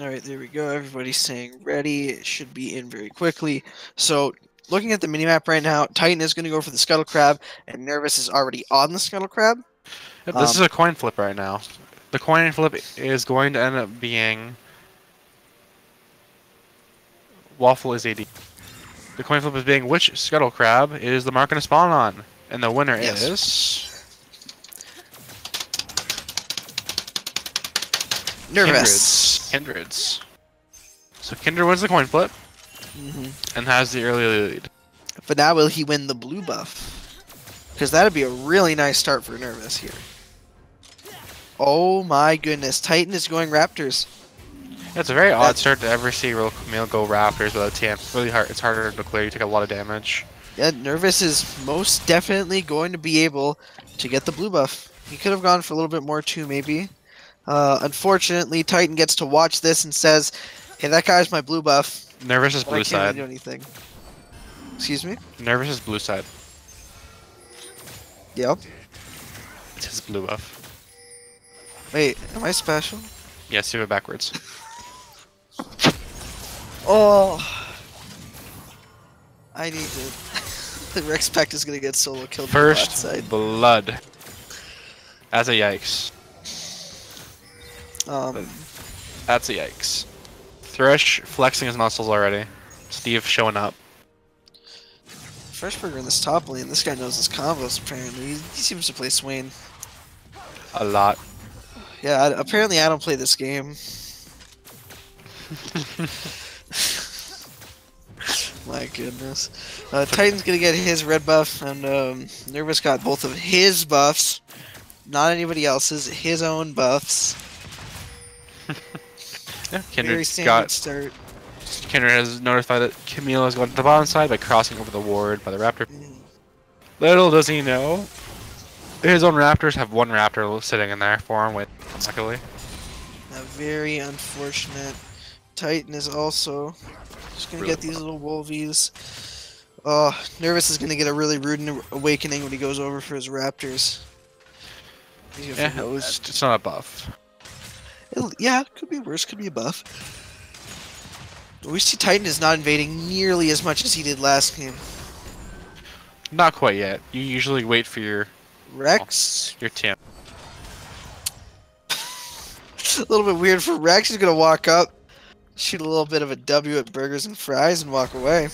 All right, there we go. Everybody's saying ready. It should be in very quickly. So, looking at the minimap right now, Titan is going to go for the Scuttle Crab, and Nervous is already on the Scuttle Crab. Yep, this is a coin flip right now. The coin flip is going to end up being Waffle is AD. The coin flip is being which Scuttle Crab is the mark going to spawn on, and the winner is Nervous. Kindred's. So Kindred wins the coin flip and has the early lead. But now will he win the blue buff? Because that would be a really nice start for Nervous here. Oh my goodness, Titan is going Raptors. Yeah, it's a very odd start to ever see real Camille go Raptors without TM. It's really hard. It's harder to clear. You take a lot of damage. Yeah, Nervous is most definitely going to be able to get the blue buff. He could have gone for a little bit more too, maybe. Unfortunately, Titan gets to watch this and says, "Hey, that guy's my blue buff." Nervous is blue I can't side. really do anything. Excuse me? Nervous is blue side. Yep. It's his blue buff. Wait, am I special? Yes, do it backwards. Oh. I need to... The Rex Pact is going to get solo killed on the left First side. blood. That's a yikes. That's a yikes. Thresh flexing his muscles already. Steve showing up. Freshburger in this top lane. This guy knows his combos, apparently. He seems to play Swain. A lot. Yeah, apparently I don't play this game. My goodness. Titan's gonna get his red buff, and Nervous got both of his buffs. Not anybody else's, his own buffs. Yeah, Very Kindred standard start. Kindred has notified that Camille is going to the bottom side by crossing over the ward by the Raptor. Little does he know, his own Raptors have one Raptor sitting in there for him, luckily. Very unfortunate. Titan is also just gonna get these little wolvies. Nervous is gonna get a really rude awakening when he goes over for his Raptors. Yeah, it's not a buff. Yeah, could be worse, could be a buff. We see Titan is not invading nearly as much as he did last game. Not quite yet. You usually wait for your Rex? Your team. A little bit weird for Rex. He's gonna walk up, shoot a little bit of a W at Burgers and Fries, and walk away.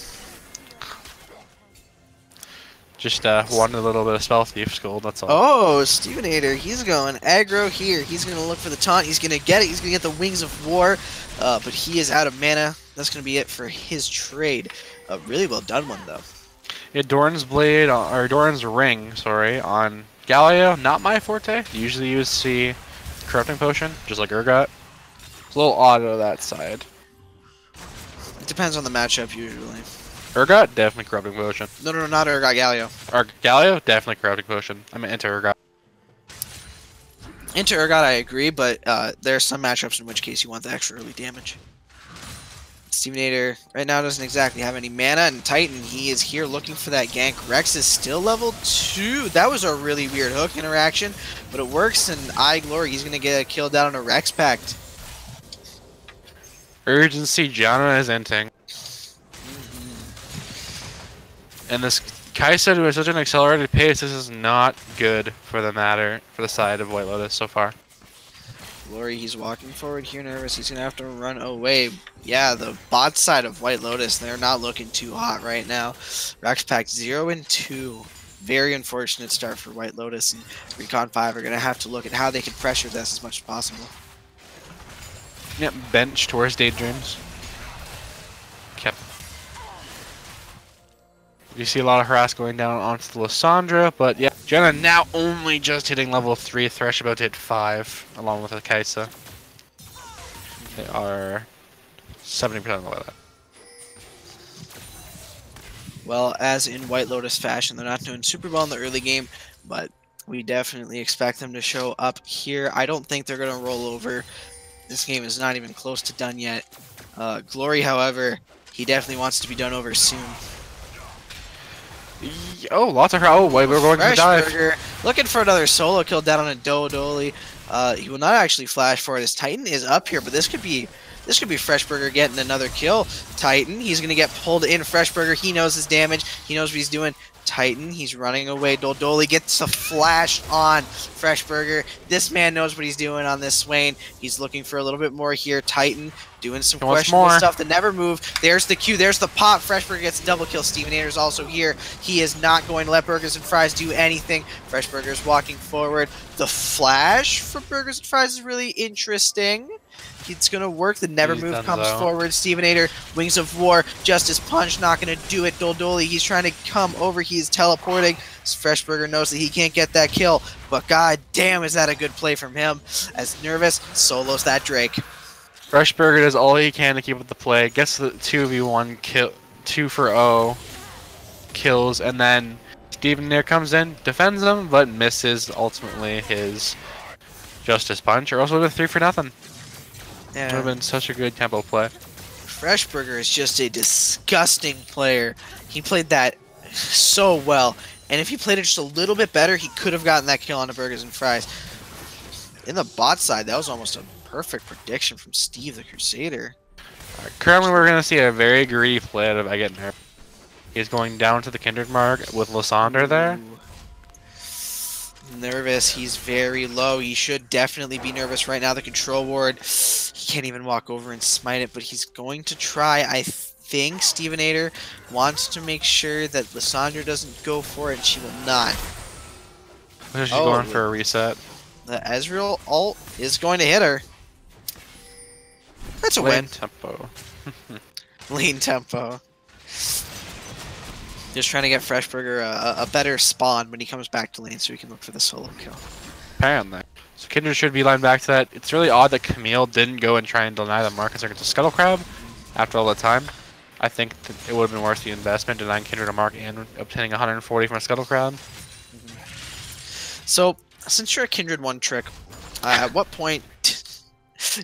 Just wanted a little bit of Spell Thief Gold, that's all. Oh, Stevenator, he's going aggro here. He's going to look for the taunt. He's going to get it. He's going to get the Wings of War, but he is out of mana. That's going to be it for his trade. A really well done one, though. Yeah, Doran's Blade, or Doran's Ring, sorry, on Galio, not my forte. Usually you would see Corrupting Potion, just like Urgot. It's a little odd on that side. It depends on the matchup, usually. Urgot, definitely Corrupting Potion. No, not Urgot, Galio. Or Galio, definitely Corrupting Potion. I mean, into Urgot. Into Urgot, I agree, but there are some matchups in which case you want the extra early damage. Stevenator right now doesn't exactly have any mana, and Titan, he is here looking for that gank. Rex is still level 2. That was a really weird hook interaction, but it works, and Glory, he's going to get a kill down on a Rex Pact. Urgency, Janna is inting. And this Kaisa, who has such an accelerated pace, this is not good for the side of White Lotus so far. Glory, he's walking forward here, Nervous. He's going to have to run away. Yeah, the bot side of White Lotus, they're not looking too hot right now. Rex Pact 0 and 2. Very unfortunate start for White Lotus, and Recon 5 are going to have to look at how they can pressure this as much as possible. Yep, bench towards Daydreams. Kept. You see a lot of harass going down onto the Lysandra, but yeah, Jenna now only just hitting level 3, Thresh about to hit 5, along with the Kaisa. They are 70% of the way that. Well, as in White Lotus fashion, they're not doing super well in the early game, but we definitely expect them to show up here. I don't think they're going to roll over. This game is not even close to done yet. Glory, however, he definitely wants to be done over soon. Oh, lots of oh wait, we're going to dive. Freshburger looking for another solo kill down on a Dolly. He will not actually flash for it. His Titan is up here, but this could be Freshburger getting another kill. Titan, he's gonna get pulled in. Freshburger, he knows his damage. He knows what he's doing. Titan, he's running away. Dolly gets a flash on Freshburger. This man knows what he's doing on this Swain. He's looking for a little bit more here. Titan doing some questionable stuff to never move. There's the Q. There's the pop. Freshburger gets a double kill. Stevenator's also here. He is not going to let Burgers and Fries do anything. Freshburger's walking forward. The flash for Burgers and Fries is really interesting. It's going to work. The never move comes forward. Stevenator, Wings of War, Justice Punch, not going to do it. Dolly, he's trying to come over. He's teleporting. Freshburger knows that he can't get that kill, but god damn, is that a good play from him, as Nervous solos that Drake. Freshburger does all he can to keep up the play, gets the 2v1 kill, 2 for 0 kills, and then Stevenator comes in, defends him, but misses ultimately his Justice Punch, or else would have been 3 for nothing. Yeah. Would have been such a good tempo play. Freshburger is just a disgusting player. He played that so well, and if he played it just a little bit better, he could have gotten that kill on the Burgers and Fries. In the bot side, that was almost a perfect prediction from Steve the Crusader. Currently, we're going to see a very greedy play out of Eget Nervous. He's going down to the Kindred mark with Lysander there. Nervous, he's very low. He should definitely be nervous right now. The control ward, he can't even walk over and smite it, but he's going to try. I think Stevenator wants to make sure that Lysander doesn't go for it, and she will not. She's going for a reset. The Ezreal ult is going to hit her. That's a win. Tempo. Lean tempo. Just trying to get Freshburger a better spawn when he comes back to lane so he can look for the solo kill. Apparently. So Kindred should be lined back to that. It's really odd that Camille didn't go and try and deny the Marcus against the Scuttle Crab after all the time. I think that it would have been worth the investment denying Kindred a mark and obtaining 140 from a Scuttle Crab. So, since you're a Kindred one trick, at what point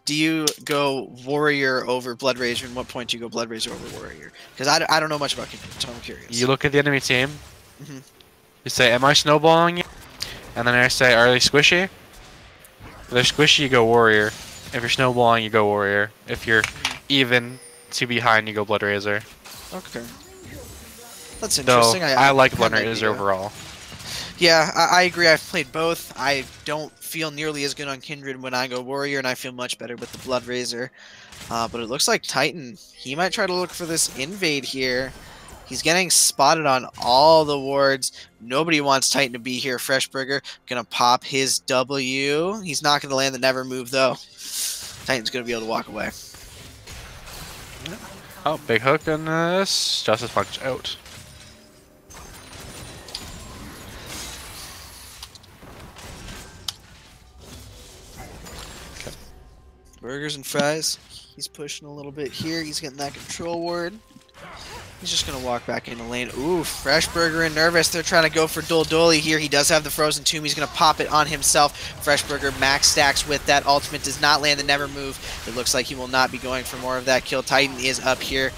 do you go Warrior over Blood Razor, and what point do you go Blood Razor over Warrior? Because I don't know much about Kindred, so I'm curious. You look at the enemy team, you say, am I snowballing you? And then I say, are they squishy? If they're squishy, you go Warrior. If you're snowballing, you go Warrior. If you're even to behind, you go Blood Razor. Okay. That's interesting. So, I like Blood Razor overall. Yeah, I agree. I've played both. I don't feel nearly as good on Kindred when I go Warrior, and I feel much better with the Blood Razor. But it looks like Titan, he might try to look for this invade here. He's getting spotted on all the wards. Nobody wants Titan to be here. Freshburger gonna pop his W. He's not gonna land the never move though. Titan's gonna be able to walk away. Oh, big hook on this. Justice Punch out. Burgers and Fries. He's pushing a little bit here. He's getting that control ward. He's just going to walk back into lane. Ooh, Freshburger and Nervous. They're trying to go for Dolly here. He does have the Frozen Tomb. He's going to pop it on himself. Freshburger max stacks with that ultimate. Does not land the never move. It looks like he will not be going for more of that kill. Titan is up here.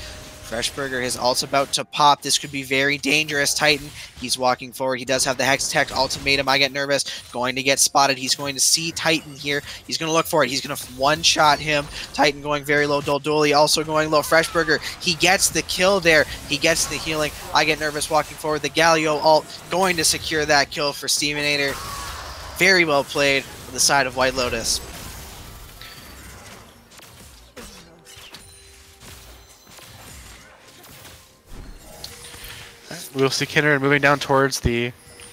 Freshburger, his ult's about to pop. This could be very dangerous. Titan, he's walking forward. He does have the Hex Tech ultimatum. I get nervous. Going to get spotted. He's going to see Titan here. He's going to look for it. He's going to one-shot him. Titan going very low. Dolly also going low. Freshburger, he gets the kill there. He gets the healing. I get nervous walking forward. The Galio ult going to secure that kill for Stevenator. Very well played on the side of White Lotus. We'll see Kindred moving down towards the...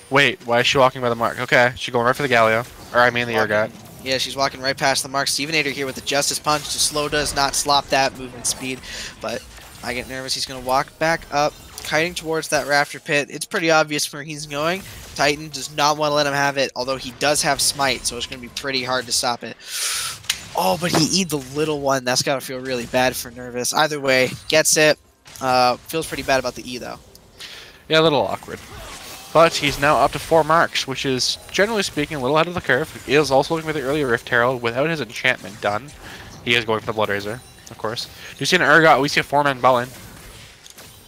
Wait, why is she walking by the mark? Okay, she's going right for the Galio. Or I mean the Urgot. Yeah, she's walking right past the mark. Stevenator here with the Justice Punch to slow does not slop that movement speed. But I get nervous. He's going to walk back up, kiting towards that Rafter Pit. It's pretty obvious where he's going. Titan does not want to let him have it, although he does have Smite, so it's going to be pretty hard to stop it. Oh, but he eat the little one. That's got to feel really bad for Nervous. Either way, gets it. Feels pretty bad about the E, though. Yeah, a little awkward. But he's now up to 4 marks, which is, generally speaking, a little ahead of the curve. He is also looking for the early Rift Herald without his enchantment done. He is going for the Blood Razor, of course. Do you see an Urgot? We see a 4-man bot lane.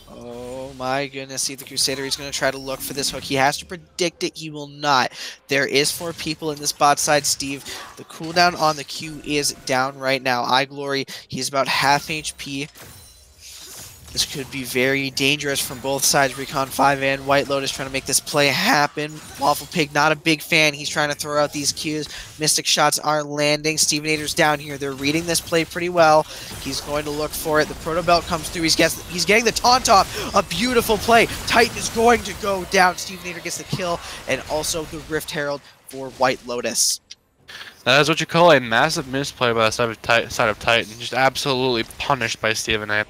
Oh my goodness, see the Crusader, he's going to try to look for this hook. He has to predict it, he will not. There is 4 people in this bot side, Steve. The cooldown on the Q is down right now. iGlory, he's about half HP. This could be very dangerous from both sides. Recon 5 and White Lotus trying to make this play happen. Waffle Pig, not a big fan. He's trying to throw out these Qs. Mystic shots are landing. Stevenator's down here. They're reading this play pretty well. He's going to look for it. The Proto Belt comes through. He's getting the taunt off. A beautiful play. Titan is going to go down. Stevenator gets the kill. And also the Rift Herald for White Lotus. That is what you call a massive misplay by the side of Titan. Just absolutely punished by Stevenator.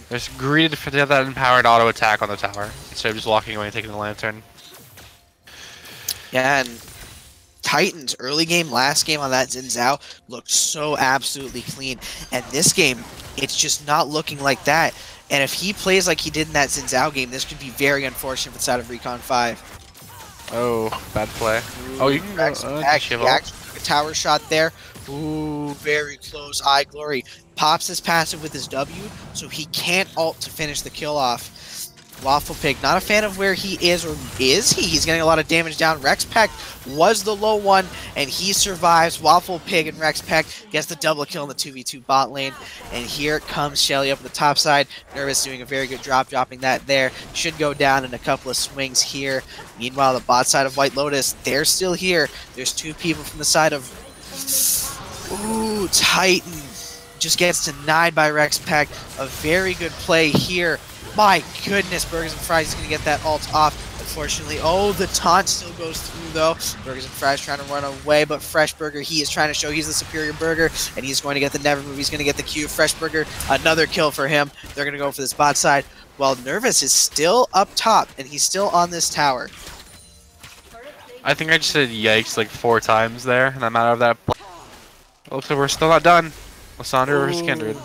Just greedy to have that empowered auto attack on the tower instead of just walking away and taking the lantern. Yeah, and Titan's early game, last game on that Xin Zhao looked so absolutely clean. And this game, it's just not looking like that. And if he plays like he did in that Xin Zhao game, this could be very unfortunate for the side of Recon 5. Oh, bad play. Ooh, Oh, you can go. he actually took a tower shot there. Ooh, very close. iGlory pops his passive with his W, so he can't ult to finish the kill off. Waffle Pig, not a fan of where he is, or is he? He's getting a lot of damage down. Rex Peck was the low one, and he survives. Waffle Pig and Rex Peck gets the double kill in the 2v2 bot lane. And here comes Shelly up on the top side. Nervous doing a very good job dropping that there. Should go down in a couple of swings here. Meanwhile, the bot side of White Lotus, they're still here. There's 2 people from the side of... Ooh, Titan just gets denied by Rex Peck. A very good play here. My goodness, Burgers and Fries is going to get that ult off. Unfortunately, oh, the taunt still goes through, though. Burgers and Fries trying to run away, but Fresh Burger, he is trying to show he's the superior burger, and he's going to get the never move. He's going to get the Q. Fresh Burger, another kill for him. They're going to go for this bot side, while Nervous is still up top, and he's still on this tower. I think I just said yikes like 4 times there, and I'm out of that play. Looks like we're still not done. Lysandre versus Kindred.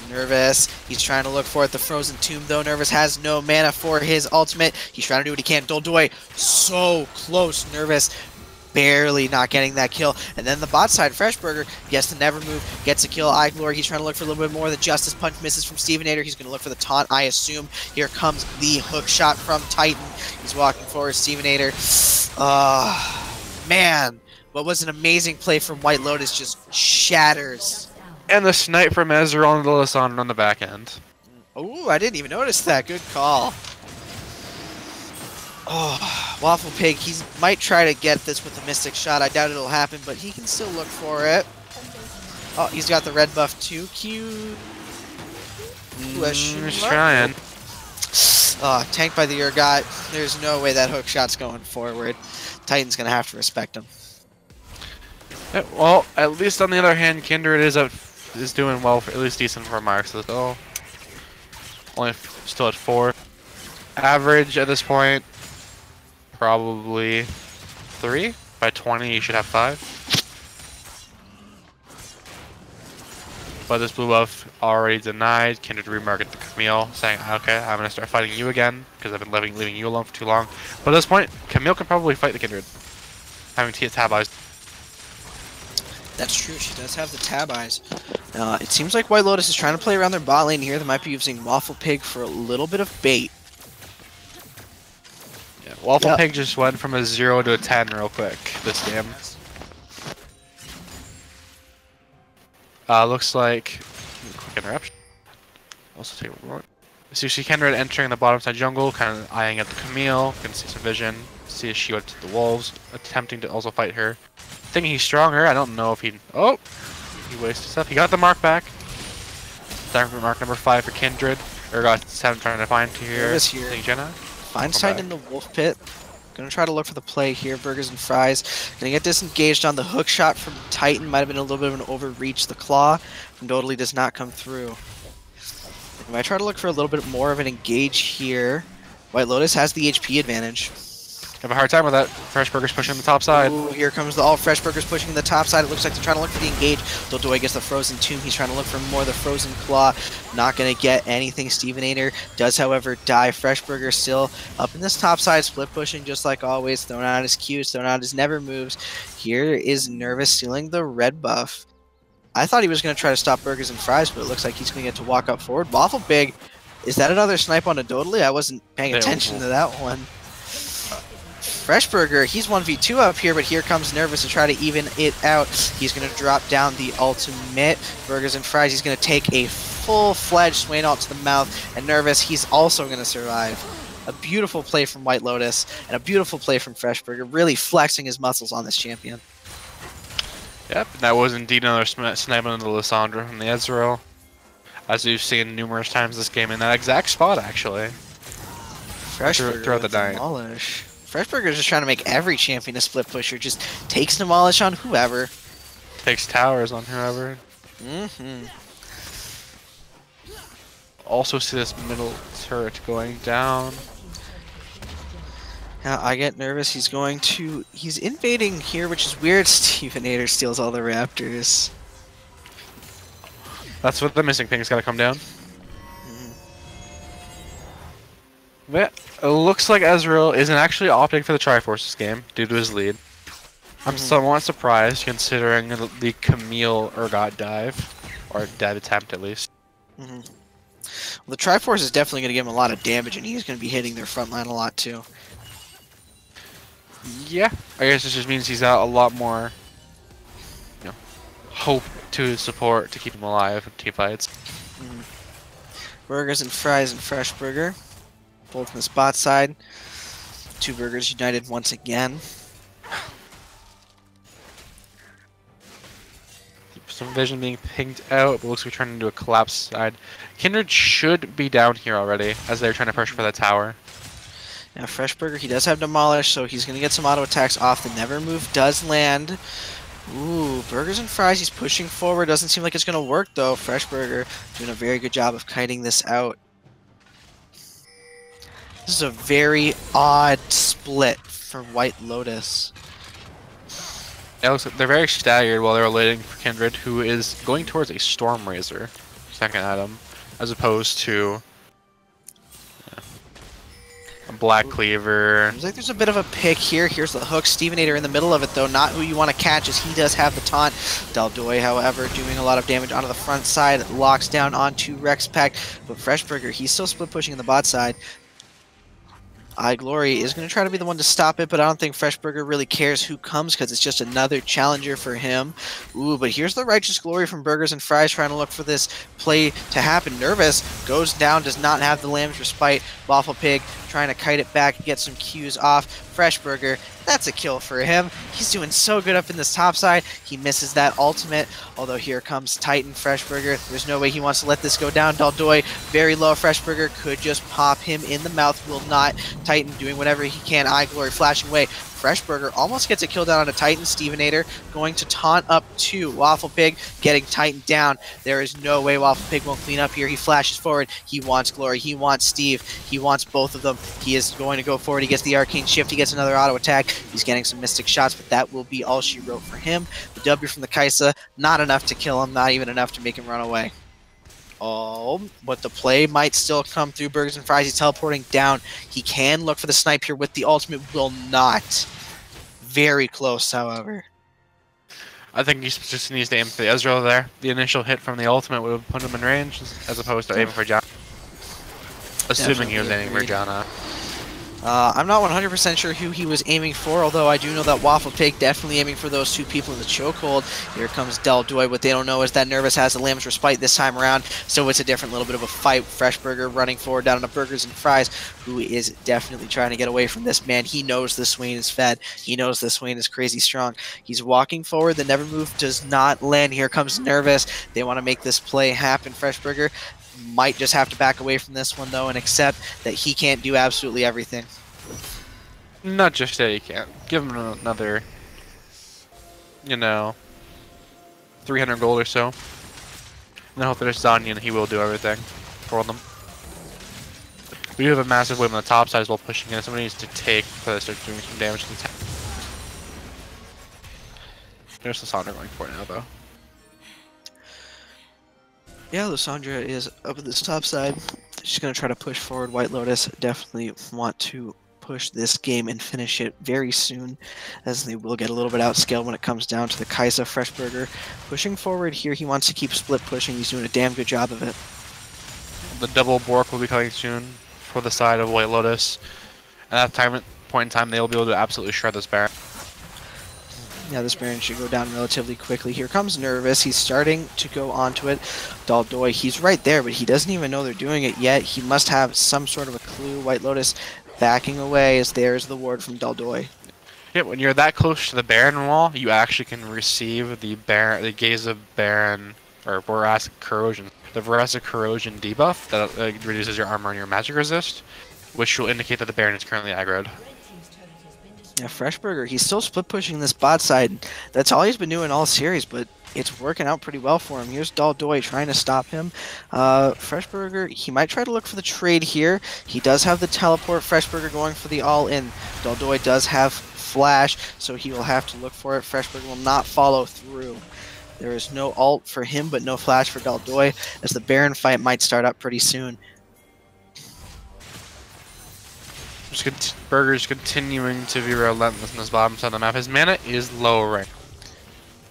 Nervous, he's trying to look for it. The Frozen Tomb, though. Nervous has no mana for his ultimate. He's trying to do what he can. Doldoy, so close. Nervous, barely not getting that kill. And then the bot side, Freshburger, gets the never move, gets a kill. iGlory, he's trying to look for a little bit more. The Justice Punch misses from Stevenator. He's going to look for the taunt, I assume. Here comes the hook shot from Titan. He's walking forward. Stevenator. Man, what was an amazing play from White Lotus just shatters. And the snipe from Ezra on the Lysandre on the back end. Oh, I didn't even notice that. Good call. Oh, Waffle Pig, he might try to get this with the Mystic Shot. I doubt it'll happen, but he can still look for it. Oh, he's got the red buff too. Cute. He's trying. Oh, tanked by the Urgot. There's no way that hook shot's going forward. Titan's going to have to respect him. Yeah, well, at least on the other hand, Kindred is doing well, at least decent for marks. So only still at 4. Average at this point, probably 3. By 20, you should have 5. But this blue buff already denied. Kindred remarket the Camille, saying, okay, I'm going to start fighting you again, because I've been leaving you alone for too long. But at this point, Camille can probably fight the Kindred, having tab eyes. That's true, she does have the tab eyes. It seems like White Lotus is trying to play around their bot lane here. They might be using Waffle Pig for a little bit of bait. Yeah, Waffle Pig just went from a 0 to a 10 real quick this game. Looks like... Quick interruption. Also take a moment. So you see Kindred entering the bottom side jungle, kind of eyeing at the Camille. Can see some vision. See if she went to the wolves, attempting to also fight her. Thinking he's stronger. I don't know if he... Oh! He wasted stuff. He got the mark back. Time for mark number 5 for Kindred. Urgot 7 trying to find here. Jenna. Finds Titan in the wolf pit. Gonna try to look for the play here. Burgers and Fries. Gonna get disengaged on the hook shot from Titan. Might have been a little bit of an overreach. The claw from Totally does not come through. We might try to look for a little bit more of an engage here. White Lotus has the HP advantage. Have a hard time with that. Freshburger's pushing the top side. Ooh, here comes the all Freshburger's pushing the top side. It looks like they're trying to look for the engage. Doldoy gets the Frozen Tomb. He's trying to look for more of the Frozen Claw. Not going to get anything. Stevenator does, however, die. Freshburger still up in this top side, split pushing just like always. Throwing out his Qs, throwing out his never moves. Here is Nervous stealing the red buff. I thought he was going to try to stop Burgers and Fries, but it looks like he's going to get to walk up forward. Waffle Pig Is that another snipe on a Dodally? I wasn't paying Yeah. attention to that one. Freshburger, he's 1v2 up here, but here comes Nervous to try to even it out. He's going to drop down the ultimate. Burgers and Fries, he's going to take a full-fledged Swain ult to the mouth, and Nervous, he's also going to survive. A beautiful play from White Lotus, and a beautiful play from Freshburger, really flexing his muscles on this champion. Yep, that was indeed another snipe on the Lysandra from the Ezreal. As we've seen numerous times this game in that exact spot, actually. Freshburger throughout the with night. Demolish. Freshburger's just trying to make every champion a split pusher. Just takes Demolish on whoever. Takes towers on whoever. Also see this middle turret going down. Now I get nervous. He's invading here, which is weird. Stevenator steals all the raptors. That's what the missing thing's gotta come down. But it looks like Ezreal isn't actually opting for the Triforce this game due to his lead. I'm somewhat surprised considering the Camille Urgot dive, or dead attempt at least. Well, the Triforce is definitely going to give him a lot of damage, and he's going to be hitting their front line a lot too. Yeah, I guess this just means he's got a lot more, hope to support to keep him alive in team fights. Burgers and Fries and Freshburger, both on the spot side. Two Burgers united once again. Some vision being pinged out, but looks like we're turning into a collapse side. Kindred should be down here already, as they're trying to push for the tower. Now Freshburger, he does have Demolish, so he's going to get some auto attacks off. The Never Move does land. Ooh, Burgers and Fries, he's pushing forward. Doesn't seem like it's going to work, though. Freshburger doing a very good job of kiting this out. This is a very odd split for White Lotus. It looks like they're very staggered while they're waiting for Kindred, who is going towards a Storm Razor, second at him, as opposed to a Black Cleaver. Seems like there's a bit of a pick here. Here's the hook. Stevenator in the middle of it, though. Not who you want to catch, as he does have the taunt. Daldoy, however, doing a lot of damage onto the front side. Locks down onto Rex Pack. But Freshburger, he's still split pushing in the bot side. iGlory is going to try to be the one to stop it, but I don't think Freshburger really cares who comes because it's just another challenger for him. Ooh, but here's the Righteous Glory from Burgers and Fries trying to look for this play to happen. Nervous goes down, does not have the Lamb's Respite. Waffle Pig trying to kite it back, get some Qs off. Freshburger, that's a kill for him. He's doing so good up in this top side. He misses that ultimate, although here comes Titan Freshburger. There's no way he wants to let this go down. Daldoy, very low. Freshburger could just pop him in the mouth, will not. Titan doing whatever he can. iGlory flashing away. Freshburger almost gets a kill down on a Titan. Stevenator going to taunt up to Waffle Pig, getting Titan down. There is no way Waffle Pig won't clean up here. He flashes forward. He wants Glory. He wants Steve. He wants both of them. He is going to go forward. He gets the Arcane Shift. He gets another auto attack. He's getting some Mystic shots, but that will be all she wrote for him. The W from the Kaisa, not enough to kill him, not even enough to make him run away. Oh, but the play might still come through. Burgers and Fries, he's teleporting down. He can look for the snipe here with the ultimate, will not. Very close, however. I think he just needs to aim for the Ezreal there. The initial hit from the ultimate would have put him in range, as opposed to aiming for Janna. Assuming he was aiming for Janna. I'm not 100% sure who he was aiming for, although I do know that Waffle Pig definitely aiming for those two people in the chokehold. Here comes Daldoy. What they don't know is that Nervous has the Lamb's Respite this time around, so it's a different little bit of a fight. Freshburger running forward down to Burgers and Fries, who is definitely trying to get away from this man. He knows this Swain is fed. He knows this Swain is crazy strong. He's walking forward. The Never Move does not land. Here comes Nervous. They want to make this play happen. Freshburger might just have to back away from this one, though, and accept that he can't do absolutely everything. Not just that he can't. Give him another, 300 gold or so. And then hope there's Zanya and he will do everything for them. We do have a massive wave on the top side as well pushing in. Somebody needs to take for this, start doing some damage to the town. There's Lysandra going for it now, though. Yeah, Lysandra is up at this top side. She's going to try to push forward. White Lotus definitely want to push this game and finish it very soon, as they will get a little bit outscaled when it comes down to the Kaisa. Freshburger pushing forward here. He wants to keep split pushing. He's doing a damn good job of it. the double Bork will be coming soon for the side of White Lotus. At that point in time, they will be able to absolutely shred this Baron. Yeah, this Baron should go down relatively quickly. Here comes Nervous. He's starting to go onto it. Daldoy, he's right there, but he doesn't even know they're doing it yet. He must have some sort of a clue. White Lotus backing away as there's the ward from Daldoy. Yeah, when you're that close to the Baron wall, you actually can receive the Gaze of Baron, or Voracic Corrosion. The Voracic Corrosion debuff that reduces your armor and your magic resist, which will indicate that the Baron is currently aggroed. Yeah, Freshburger, he's still split pushing this bot side. That's all he's been doing all series, but it's working out pretty well for him. Here's Daldoy trying to stop him. Freshburger, he might try to look for the trade here. He does have the teleport. Freshburger going for the all-in. Daldoy does have flash, so he will have to look for it. Freshburger will not follow through. There is no ult for him, but no flash for Daldoy, as the Baron fight might start up pretty soon. Burger's continuing to be relentless in this bottom side of the map. His mana is low right,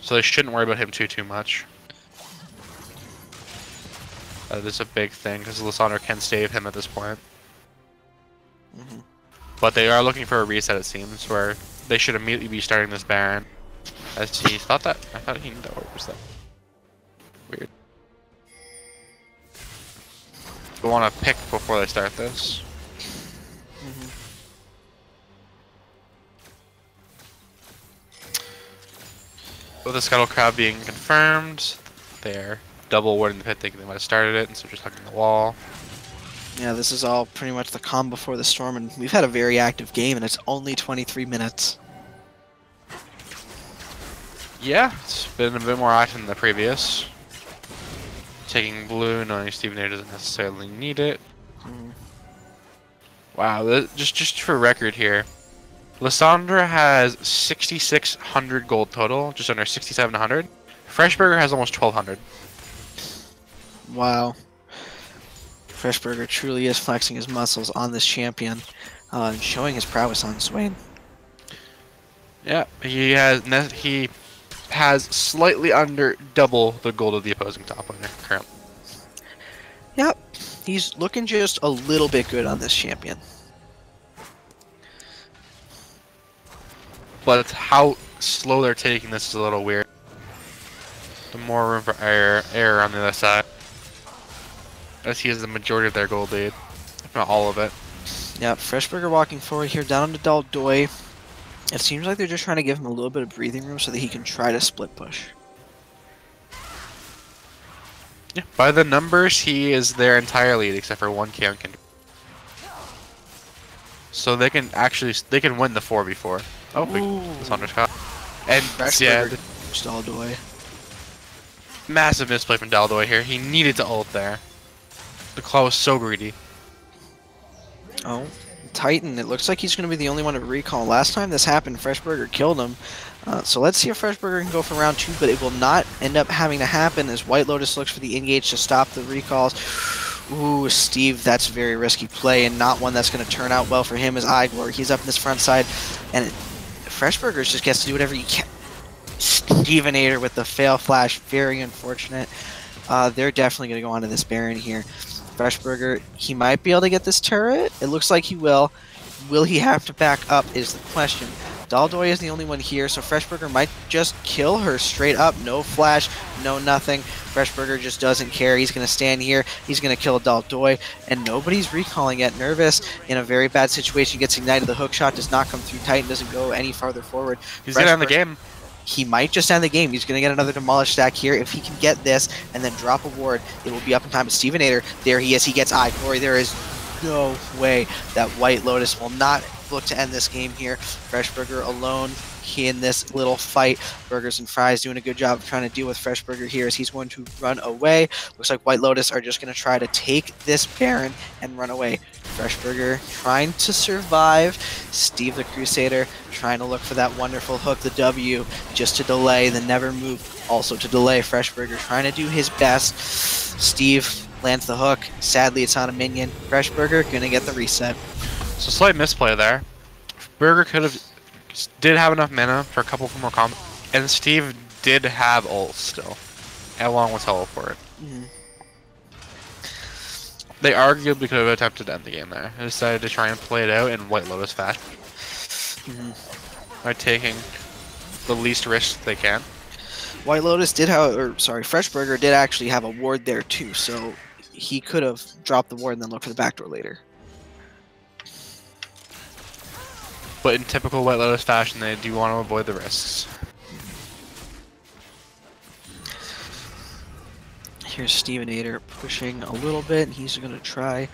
so they shouldn't worry about him too much. That is a big thing, because Lysandra can save him at this point. But they are looking for a reset, it seems, where they should immediately be starting this Baron. As he thought that, I thought he knew that. What was that? Weird. We want to pick before they start this. With the Scuttle Crab being confirmed, they're double warding the pit, thinking they might have started it, and so just hugging the wall. Yeah, this is all pretty much the calm before the storm, and we've had a very active game, and it's only 23 minutes. Yeah, it's been a bit more active than the previous. Taking blue, knowing Steven A doesn't necessarily need it. Wow, just for record here, Lysandra has 6,600 gold total, just under 6,700. Freshburger has almost 1,200. Wow. Freshburger truly is flexing his muscles on this champion, and showing his prowess on Swain. Yeah, he has slightly under double the gold of the opposing top laner currently. Yep, he's looking just a little bit good on this champion. But how slow they're taking this is a little weird. The more room for error on the other side, as he has the majority of their gold lead, if not all of it. Yep, Freshburger walking forward here down to Daldoy. It seems like they're just trying to give him a little bit of breathing room so that he can try to split push. Yeah, by the numbers, he is their entire lead except for one Kaon can. So they can win the 4v4. Oh, this undercut. And yeah, Daldoy. Massive misplay from Daldoy here. He needed to ult there. The claw was so greedy. Oh, Titan. It looks like he's going to be the only one to recall. Last time this happened, Freshburger killed him. So let's see if Freshburger can go for round 2, but it will not end up having to happen as White Lotus looks for the engage to stop the recalls. Ooh, Steve, that's a very risky play and not one that's going to turn out well for him as Igor. He's up in this front side, and Freshburger just gets to do whatever he can. Stevenator with the fail flash, very unfortunate. They're definitely going to go onto this Baron here. Freshburger, he might be able to get this turret. It looks like he will. Will he have to back up is the question. Daldoy is the only one here, so Freshburger might just kill her straight up. No flash, no nothing. Freshburger just doesn't care. He's going to stand here. He's going to kill Daldoy, and nobody's recalling yet. Nervous in a very bad situation. Gets ignited. The hook shot does not come through. Titan doesn't go any farther forward. He's going to end the game. He might just end the game. He's going to get another demolish stack here. If he can get this and then drop a ward, it will be up in time. But Stevenator, there he is. He gets Eye Glory. There is no way that White Lotus will not look to end this game here. Freshburger alone in this little fight. Burgers and Fries doing a good job of trying to deal with Freshburger here as he's going to run away. Looks like White Lotus are just going to try to take this Baron and run away. Freshburger trying to survive. Steve the Crusader trying to look for that wonderful hook, the W, just to delay the never move, also to delay. Freshburger trying to do his best. Steve lands the hook. Sadly, it's on a minion. Freshburger gonna get the reset. So slight misplay there. Burger did have enough mana for a couple more combos, and Steve did have ult still, along with teleport. They arguably could have attempted to end the game there. They decided to try and play it out in White Lotus fashion. By taking the least risk they can. White Lotus did have, or sorry, Freshburger did actually have a ward there too, so he could have dropped the ward and then looked for the backdoor later. But in typical White Lotus fashion, they do want to avoid the risks. Here's Stevenator pushing a little bit, and he's going to try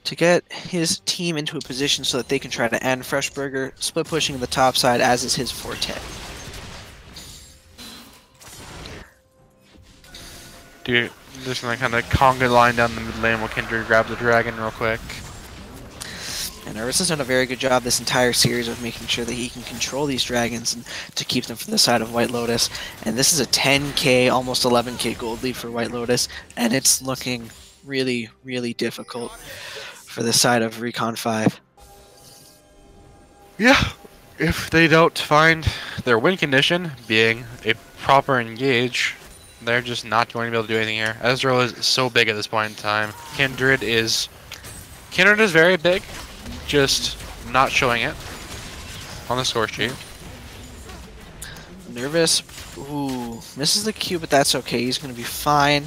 to get his team into a position so that they can try to end Freshburger. Split pushing the top side, as is his forte. Dude, just gonna kind of conga line down the mid lane while Kindred grab the dragon real quick. And Nervous has done a very good job this entire series of making sure that he can control these dragons and to keep them from the side of White Lotus. And this is a 10k, almost 11k gold lead for White Lotus, and it's looking really, really difficult for the side of Recon 5. Yeah, if they don't find their win condition being a proper engage, they're just not going to be able to do anything here. Ezreal is so big at this point in time. Kindred is very big, just not showing it on the score sheet. Nervous, ooh, misses the Q, but that's okay. He's going to be fine.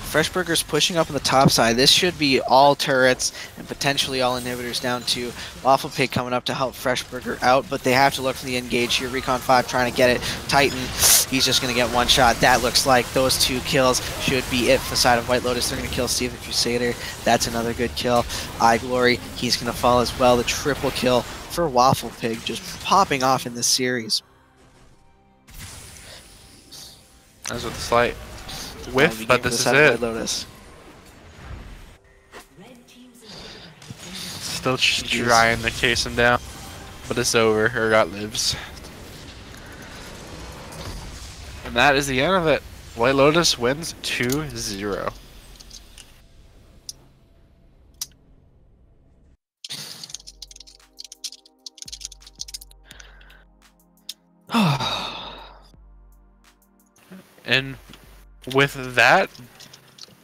Freshburger's pushing up on the top side. This should be all turrets and potentially all inhibitors down to Waffle Pig coming up to help Freshburger out, but they have to look for the engage here. Recon 5 trying to get it. Titan, he's just going to get one shot. That looks like those 2 kills should be it for the side of White Lotus. They're going to kill Steve the Crusader. That's another good kill. iGlory, he's going to fall as well. The triple kill for Waffle Pig, just popping off in this series. That's with the slight whiff, but this is it. Lotus. Still trying to chase him down, but it's over. Urgot lives. And that is the end of it. White Lotus wins 2-0. And with that,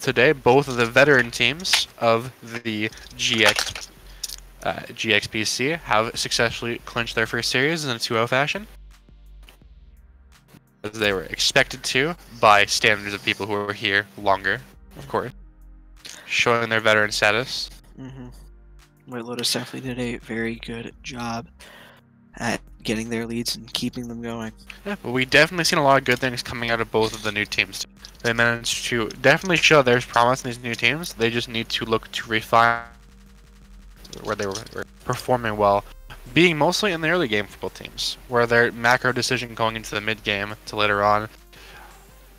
today both of the veteran teams of the GXPC have successfully clinched their first series in a 2-0 fashion, as they were expected to by standards of people who were here longer, of course, showing their veteran status. White Lotus definitely did a very good job at getting their leads and keeping them going. Yeah, but we definitely seen a lot of good things coming out of both of the new teams. They managed to definitely show there's promise in these new teams. They just need to look to refine where they were performing well, being mostly in the early game for both teams, where their macro decision going into the mid game to later on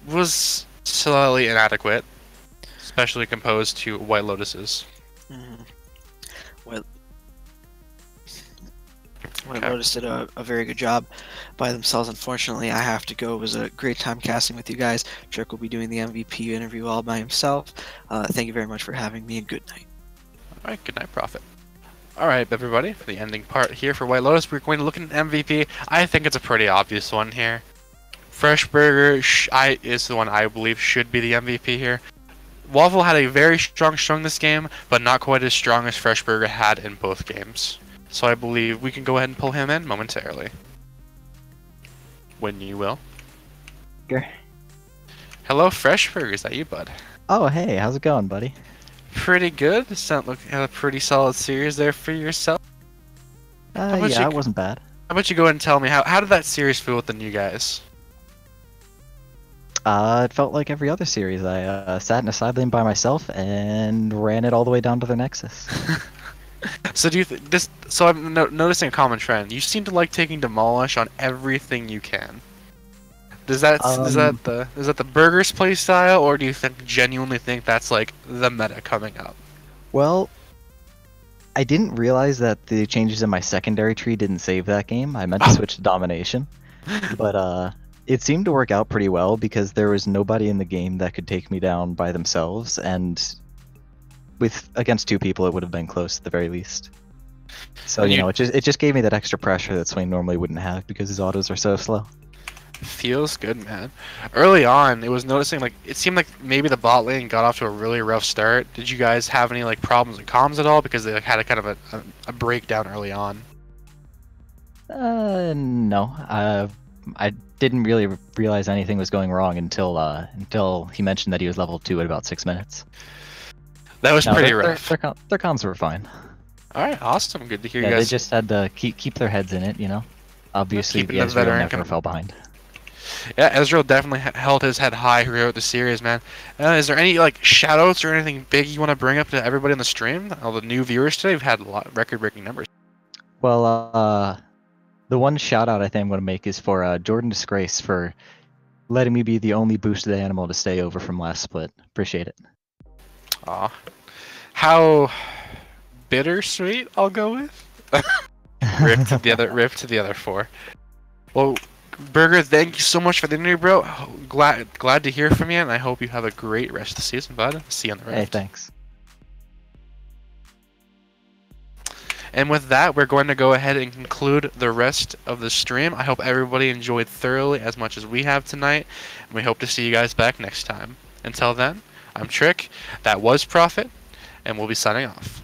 was slightly inadequate, especially composed to White Lotus's. White Lotus did a very good job by themselves. Unfortunately, I have to go. It was a great time casting with you guys. Trick will be doing the MVP interview all by himself. Thank you very much for having me, and good night. Alright, good night, Prophet. Alright, everybody, for the ending part here for White Lotus, we're going to look at an MVP. I think it's a pretty obvious one here. Freshburger is the one I believe should be the MVP here. Waffle had a very strong showing this game, but not quite as strong as Freshburger had in both games. So I believe we can go ahead and pull him in momentarily. When you will. Okay. Hello, Freshburger. Is that you, bud? Oh, hey, how's it going, buddy? Pretty good. Sound like a pretty solid series there for yourself. Yeah, it wasn't bad. How about you go ahead and tell me, how did that series feel with the new guys? It felt like every other series. I sat in a side lane by myself and ran it all the way down to the Nexus. So do you this? So I'm noticing a common trend. You seem to like taking demolish on everything you can. Is that the Burgers play style, or do you genuinely think that's like the meta coming up? Well, I didn't realize that the changes in my secondary tree didn't save that game. I meant to switch to domination, but it seemed to work out pretty well because there was nobody in the game that could take me down by themselves, and against 2 people, it would have been close at the very least. So it just gave me that extra pressure that Swain normally wouldn't have because his autos are so slow. Feels good, man. Early on, it was noticing like it seemed like maybe the bot lane got off to a really rough start. Did you guys have any like problems with comms at all because they like, had a kind of a breakdown early on? No. I didn't really realize anything was going wrong until he mentioned that he was level 2 at about 6 minutes. That was pretty rough. Their comms were fine. All right, awesome. Good to hear Yeah, you guys. they just had to keep their heads in it, you know. Obviously, Keeping the the Ezreal veteran never fell behind. Yeah, Ezreal definitely held his head high throughout the series, man. Is there any like shoutouts or anything big you want to bring up to everybody on the stream? All the new viewers today, we've had a lot record-breaking numbers. Well, the one shout out I think I'm going to make is for Jordan Disgrace for letting me be the only boosted animal to stay over from last split. Appreciate it. Aw. How bittersweet, I'll go with. Rip to the other 4. Well, Burger, thank you so much for the interview, bro. Glad to hear from you, and I hope you have a great rest of the season, bud. See you on the Rift. Hey, thanks. And with that, we're going to go ahead and conclude the rest of the stream. I hope everybody enjoyed thoroughly as much as we have tonight, and we hope to see you guys back next time. Until then, I'm Trick, that was Prophet, and we'll be signing off.